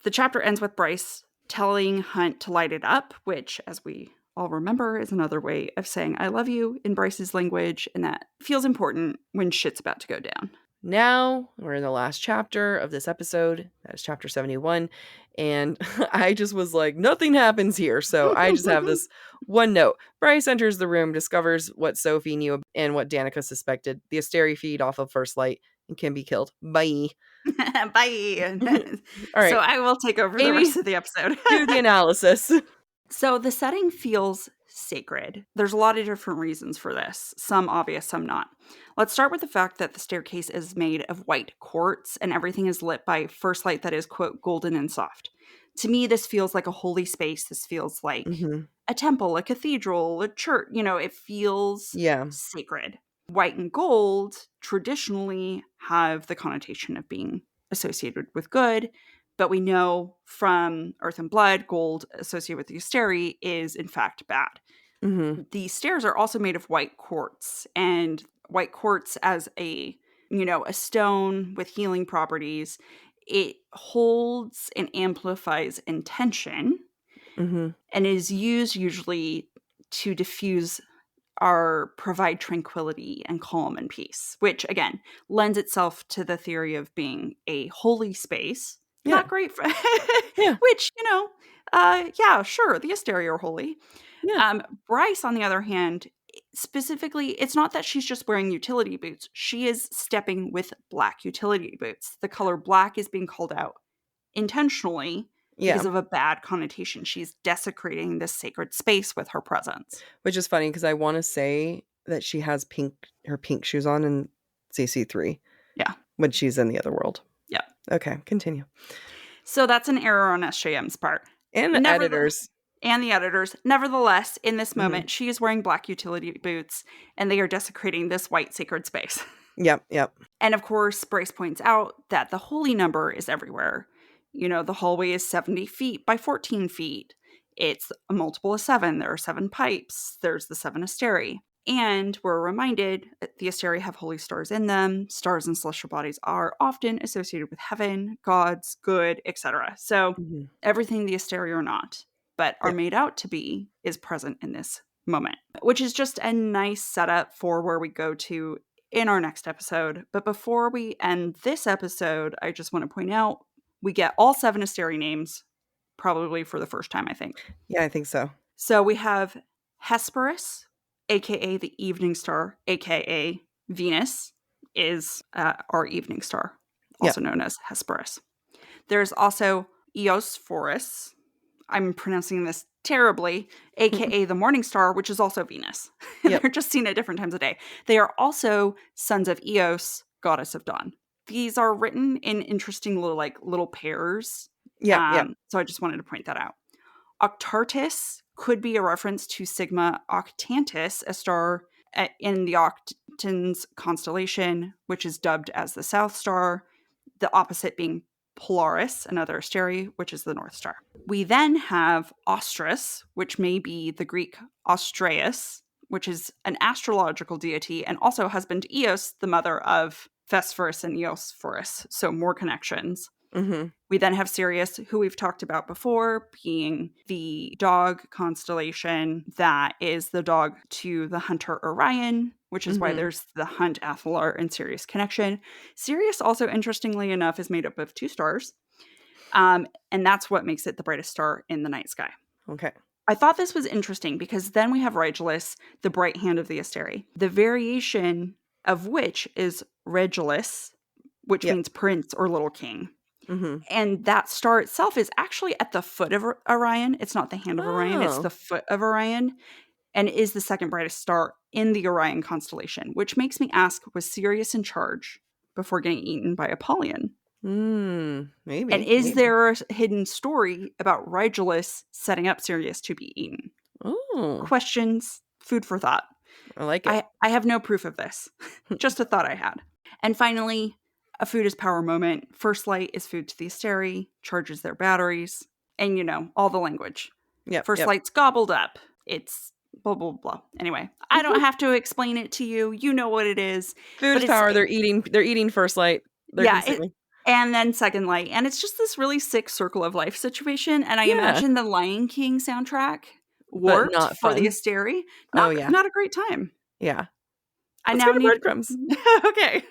The chapter ends with Bryce telling Hunt to light it up, which, as we all remember, is another way of saying I love you in Bryce's language, and that feels important when shit's about to go down. Now, we're in the last chapter of this episode. That is chapter 71. And I just was like, nothing happens here. So I just have this one note. Bryce enters the room, discovers what Sofie knew and what Danika suspected. The Asteri feed off of First Light and can be killed. Bye. Bye. All right. So I will take over the rest of the episode. Do the analysis. So the setting feels sacred. There's a lot of different reasons for this. Some obvious, some not. Let's start with the fact that the staircase is made of white quartz and everything is lit by first light that is, quote, golden and soft. To me, this feels like a holy space. This feels like a temple, a cathedral, a church. It feels sacred. White and gold traditionally have the connotation of being associated with good. But we know from Earth and Blood, gold associated with the Asteri is in fact bad. Mm-hmm. The stairs are also made of white quartz, and white quartz as a stone with healing properties, it holds and amplifies intention and is used usually to diffuse or provide tranquility and calm and peace, which again lends itself to the theory of being a holy space. Yeah. Not great for which, sure, the Asteri are holy. Yeah. Bryce, on the other hand, specifically, it's not that she's just wearing utility boots. She is stepping with black utility boots. The color black is being called out intentionally because of a bad connotation. She's desecrating this sacred space with her presence. Which is funny because I want to say that she has her pink shoes on in CC3. Yeah. When she's in the other world. Yeah. Okay, continue. So that's an error on SJM's part. And the editors. And the editors. Nevertheless, in this moment, she is wearing black utility boots, and they are desecrating this white sacred space. Yep. And of course, Bryce points out that the holy number is everywhere. The hallway is 70 feet by 14 feet. It's a multiple of 7. There are 7 pipes. There's the 7 Asteri. And we're reminded that the Asteri have holy stars in them. Stars and celestial bodies are often associated with heaven, gods, good, etc. So everything the Asteri are not, but are made out to be, is present in this moment, which is just a nice setup for where we go to in our next episode. But before we end this episode, I just want to point out we get all 7 Asteri names, probably for the first time, I think. Yeah, I think so. So we have Hesperus, a.k.a. the evening star, a.k.a. Venus, is our evening star, also known as Hesperus. There's also Eosphorus, I'm pronouncing this terribly, a.k.a. the morning star, which is also Venus. They're just seen at different times of day. They are also sons of Eos, goddess of dawn. These are written in interesting little pairs. So I just wanted to point that out. Octartus could be a reference to Sigma Octantis, a star in the Octans constellation, which is dubbed as the South Star, the opposite being Polaris, another Asteri, which is the North Star. We then have Ostris, which may be the Greek Ostreus, which is an astrological deity, and also husband Eos, the mother of Phosphorus and Eosphorus, so more connections. Mm-hmm. We then have Sirius, who we've talked about before, being the dog constellation that is the dog to the hunter Orion, which is why there's the Hunt, Athalar, and Sirius connection. Sirius also, interestingly enough, is made up of 2 stars, and that's what makes it the brightest star in the night sky. Okay. I thought this was interesting because then we have Regulus, the bright hand of the Asteri, the variation of which is Regulus, which means prince or little king. Mm-hmm. And that star itself is actually at the foot of Orion. It's not the hand of Orion. It's the foot of Orion, and is the second brightest star in the Orion constellation, which makes me ask, was Sirius in charge before getting eaten by Apollyon? Maybe. And is there a hidden story about Regulus setting up Sirius to be eaten? Oh. Questions, food for thought. I like it. I have no proof of this. Just a thought I had. And finally, a food is power moment. First light is food to the Asteri, charges their batteries, and all the language. First light's gobbled up. It's blah, blah, blah. Anyway, I don't have to explain it to you. You know what it is. Food is power. They're eating first light. And then second light. And it's just this really sick circle of life situation. And I imagine the Lion King soundtrack worked for the Asteri. Not a great time. Yeah. Let's now go to Breadcrumbs. Okay.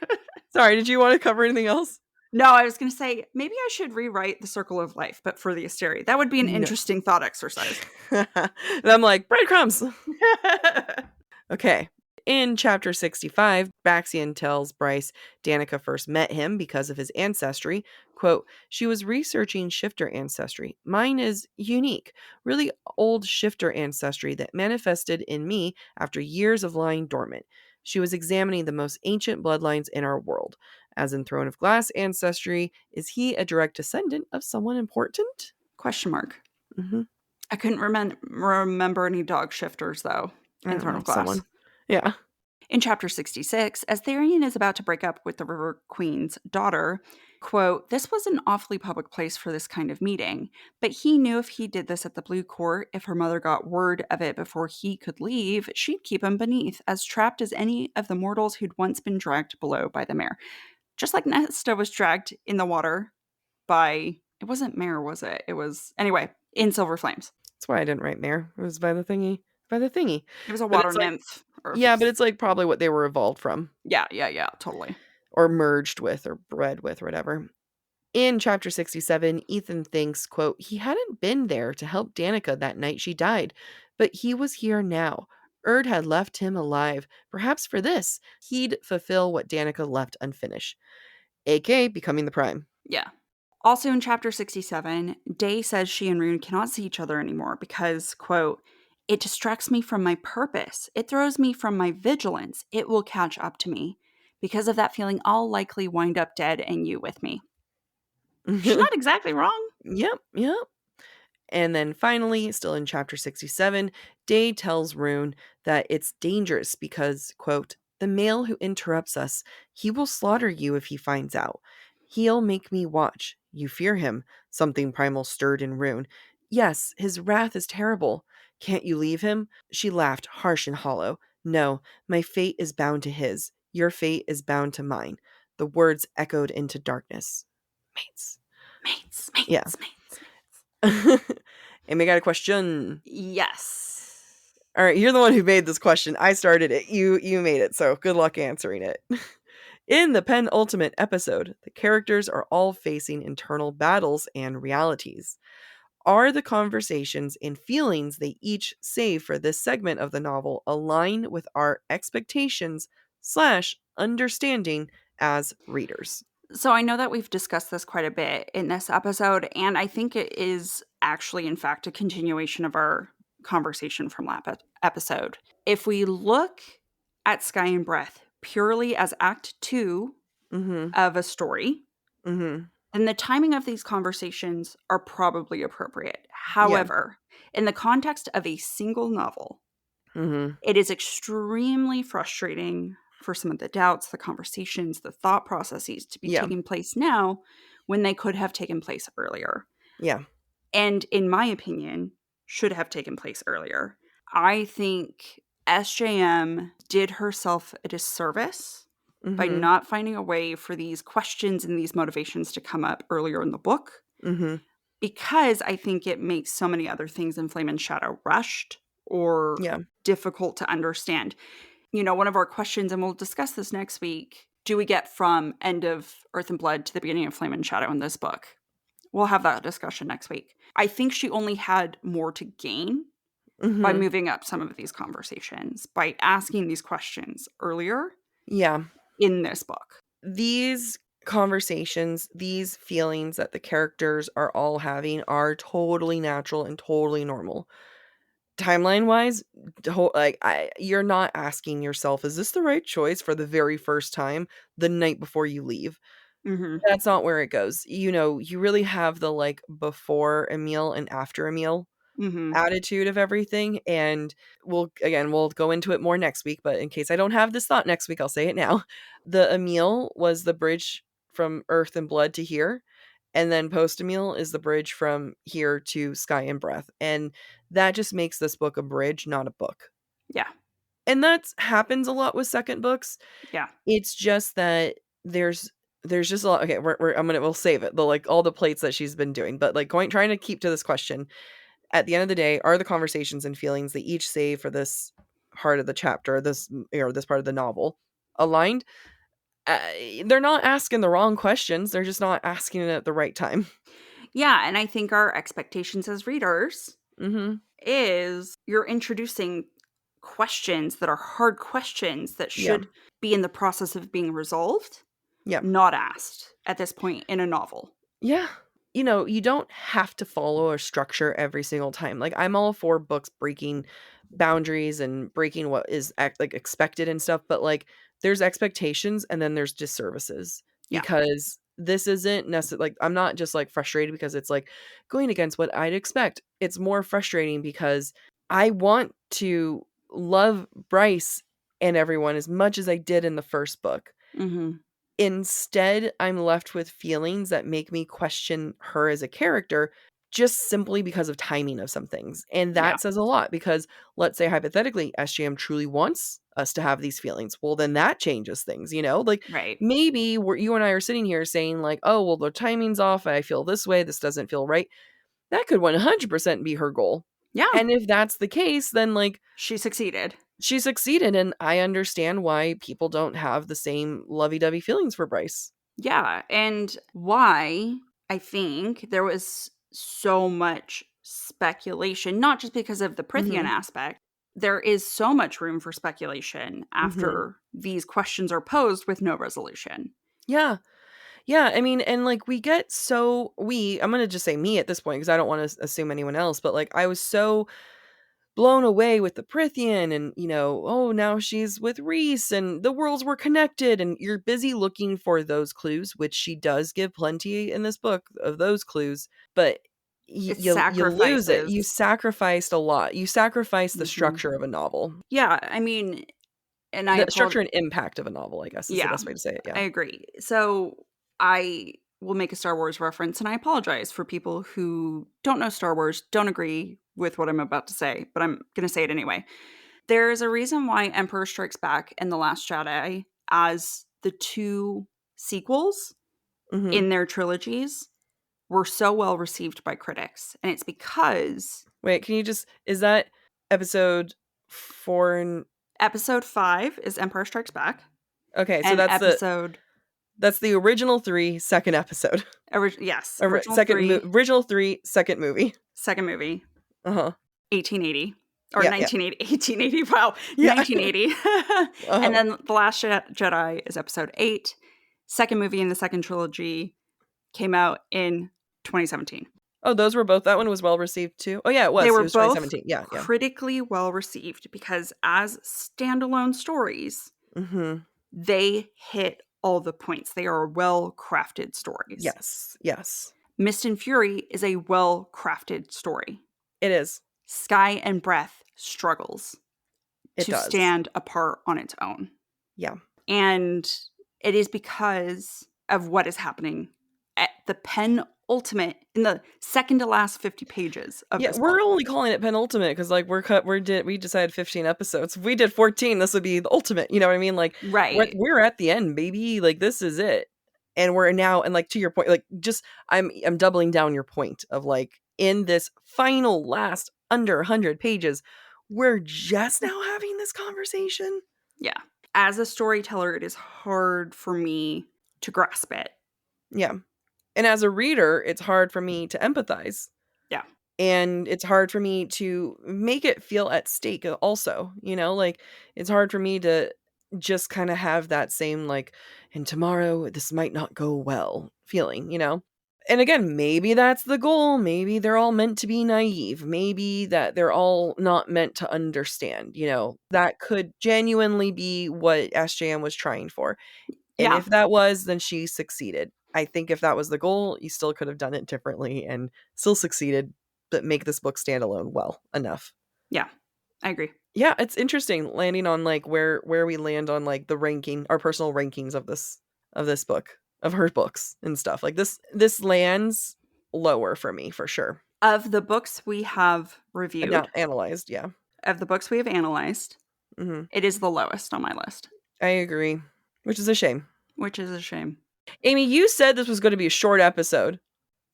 Sorry, did you want to cover anything else? No, I was going to say, maybe I should rewrite the circle of life, but for the Asteri. That would be an interesting thought exercise. And I'm like, Breadcrumbs. Okay. In chapter 65, Baxian tells Bryce Danika first met him because of his ancestry. Quote, she was researching shifter ancestry. Mine is unique, really old shifter ancestry that manifested in me after years of lying dormant. She was examining the most ancient bloodlines in our world. As in Throne of Glass ancestry, is he a direct descendant of someone important? Question mark. Mm-hmm. I couldn't remember any dog shifters, though, in Throne of Glass. Yeah. In chapter 66, as Tharion is about to break up with the River Queen's daughter, quote, this was an awfully public place for this kind of meeting, but he knew if he did this at the Blue Court, if her mother got word of it before he could leave, she'd keep him beneath, as trapped as any of the mortals who'd once been dragged below by the mare. Just like Nesta was dragged in the water by, it wasn't mare, was it? It was, anyway, in Silver Flames. That's why I didn't write mare. It was by the thingy. It was a water nymph. Yeah, but it's like probably what they were evolved from. Yeah, totally. Or merged with or bred with or whatever. In chapter 67, Ethan thinks, quote, he hadn't been there to help Danika that night she died, but he was here now. Erd had left him alive. Perhaps for this, he'd fulfill what Danika left unfinished. A.K. becoming the Prime. Yeah. Also in chapter 67, Day says she and Ruhn cannot see each other anymore because, quote, it distracts me from my purpose. It throws me from my vigilance. It will catch up to me. Because of that feeling, I'll likely wind up dead and you with me. She's not exactly wrong. Yep. And then finally, still in chapter 67, Day tells Ruhn that it's dangerous because, quote, the male who interrupts us, he will slaughter you if he finds out. He'll make me watch. You fear him. Something primal stirred in Ruhn. Yes, his wrath is terrible. Can't you leave him? She laughed, harsh and hollow. No, my fate is bound to his. Your fate is bound to mine. The words echoed into darkness. Mates. Yeah. Amy got a question. Yes. All right, you're the one who made this question. I started it. You made it, so good luck answering it. In the penultimate episode, the characters are all facing internal battles and realities. Are the conversations and feelings they each save for this segment of the novel align with our expectations / understanding as readers? So I know that we've discussed this quite a bit in this episode, and I think it is actually, in fact, a continuation of our conversation from last episode. If we look at Sky and Breath purely as Act 2 of a story, then the timing of these conversations are probably appropriate. However, in the context of a single novel, it is extremely frustrating for some of the doubts, the conversations, the thought processes to be taking place now when they could have taken place earlier. Yeah. And in my opinion, should have taken place earlier. I think SJM did herself a disservice by Mm-hmm. not finding a way for these questions and these motivations to come up earlier in the book. Mm-hmm. Because I think it makes so many other things in Flame and Shadow rushed or Yeah. difficult to understand. You know, one of our questions, and we'll discuss this next week, do we get from end of Earth and Blood to the beginning of Flame and Shadow in this book? We'll have that discussion next week. I think she only had more to gain by Mm-hmm. moving up some of these conversations, by asking these questions earlier Yeah. in this book. These conversations, these feelings that the characters are all having are totally natural and totally normal. Timeline wise, you're not asking yourself, is this the right choice for the very first time the night before you leave? Mm-hmm. That's not where it goes. You know, you really have the like before a meal and after a meal Mm-hmm. attitude of everything. And we'll go into it more next week, but in case I don't have this thought next week, I'll say it now. The Emil was the bridge from Earth and Blood to here, and then post Emil is the bridge from here to Sky and Breath. And that just makes this book a bridge, not a book. Yeah. And that happens a lot with second books. Yeah. It's just that there's just a lot. Okay, we'll save it. The like all the plates that she's been doing, but like trying to keep to this question. At the end of the day, are the conversations and feelings they each say for this part of the chapter, this part of the novel, aligned? They're not asking the wrong questions. They're just not asking it at the right time. Yeah, and I think our expectations as readers Mm-hmm. is you're introducing questions that are hard questions that Yeah. should be in the process of being resolved, Yeah. not asked at this point in a novel. Yeah. You know, you don't have to follow a structure every single time. Like, I'm all for books breaking boundaries and breaking what is like expected and stuff, but like there's expectations and then there's disservices Yeah. because this isn't necessarily like I'm not just like frustrated because it's like going against what I'd expect. It's more frustrating because I want to love Bryce and everyone as much as I did in the first book. Mm-hmm. Instead, I'm left with feelings that make me question her as a character just simply because of timing of some things. And that Yeah. says a lot because let's say hypothetically SJM truly wants us to have these feelings. Well, then that changes things, you know? Like Right. maybe you and I are sitting here saying like, "Oh, well the timing's off. I feel this way. This doesn't feel right." That could 100% be her goal. Yeah. And if that's the case, then like She succeeded. she succeeded, and I understand why people don't have the same lovey-dovey feelings for Bryce. Yeah, and why I think there was so much speculation, not just because of the Prithian aspect. There is so much room for speculation after these questions are posed with no resolution. Yeah. Yeah, I mean, and like I'm going to just say me at this point because I don't want to assume anyone else, but like I was so blown away with the Prithian and, you know, oh, now she's with Rhys and the worlds were connected and you're busy looking for those clues, which she does give plenty in this book of those clues, but you lose it. You sacrificed a lot. You sacrificed the structure of a novel. Yeah, I mean, and the structure and impact of a novel, I guess, is the best way to say it. Yeah, I agree. So I will make a Star Wars reference, and I apologize for people who don't know Star Wars, don't agree with what I'm about to say, but I'm going to say it anyway. There's a reason why Emperor Strikes Back and The Last Jedi, as the two sequels in their trilogies, were so well received by critics. And it's because... Wait, is that episode 4 and... Episode 5 is Empire Strikes Back. Okay, so that's the original 3, second episode. Yes. Original 3, second movie. Second movie. 1880. Or 1980. 1880. Wow. Yeah. 1980. And then The Last Jedi is episode 8. Second movie in the second trilogy came out in 2017. Oh, those were both. That one was well received too. Oh, yeah, it was. They were both 2017. Yeah. Critically well received because as standalone stories, they hit all the points. They are well crafted stories. Yes. Mist and Fury is a well crafted story. It is. Sky and Breath struggles to stand apart on its own. Yeah. And it is because of what is happening the penultimate, in the second to last 50 pages of this we're book. only calling it penultimate because like we decided 15 episodes. If we did 14, this would be the ultimate. You know what I mean? Like, Right. we're at the end, baby. Like, this is it. And we're now, and like to your point, like just I'm doubling down your point of like in this final last under 100 pages, we're just now having this conversation. Yeah. As a storyteller, it is hard for me to grasp it. Yeah. And as a reader, it's hard for me to empathize. Yeah. And it's hard for me to make it feel at stake also, you know, like it's hard for me to just kind of have that same like, and tomorrow this might not go well feeling, you know? And again, maybe that's the goal. Maybe they're all meant to be naive. Maybe that they're all not meant to understand, you know, that could genuinely be what SJM was trying for. And if that was, then she succeeded. I think if that was the goal, you still could have done it differently and still succeeded, but make this book stand alone well enough. Yeah, I agree. Yeah, it's interesting landing on like where we land on like the ranking, our personal rankings of this book, of her books and stuff. Like this lands lower for me for sure. Of the books we have reviewed, analyzed, yeah. Of the books we have analyzed, it is the lowest on my list. I agree, which is a shame. Which is a shame. Amy, you said this was going to be a short episode.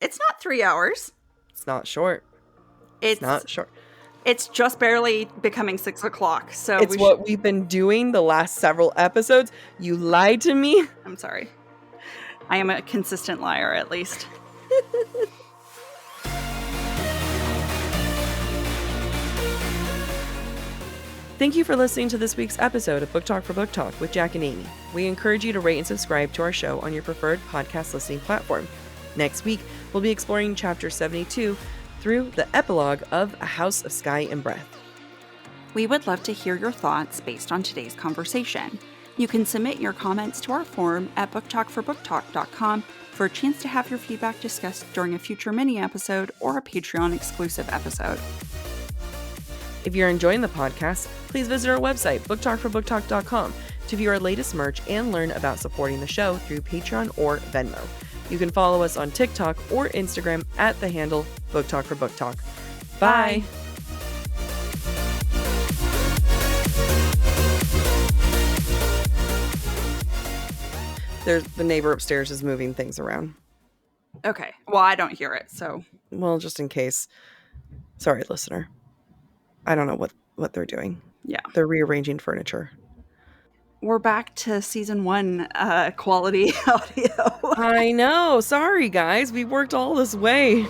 It's not 3 hours. It's not short. It's not short. It's just barely becoming 6 o'clock. So it's what we've been doing the last several episodes. You lied to me. I'm sorry. I am a consistent liar, at least. Thank you for listening to this week's episode of Book Talk for Book Talk with Jac and Amy. We encourage you to rate and subscribe to our show on your preferred podcast listening platform. Next week, we'll be exploring Chapter 72 through the epilogue of A House of Sky and Breath. We would love to hear your thoughts based on today's conversation. You can submit your comments to our forum at booktalkforbooktalk.com for a chance to have your feedback discussed during a future mini-episode or a Patreon exclusive episode. If you're enjoying the podcast, please visit our website, booktalkforbooktalk.com, to view our latest merch and learn about supporting the show through Patreon or Venmo. You can follow us on TikTok or Instagram at the handle booktalkforbooktalk. Bye! The neighbor upstairs is moving things around. Okay. Well, I don't hear it, so. Well, just in case. Sorry, listener. I don't know what they're doing. Yeah. They're rearranging furniture. We're back to season 1 quality audio. I know. Sorry, guys. We worked all this way.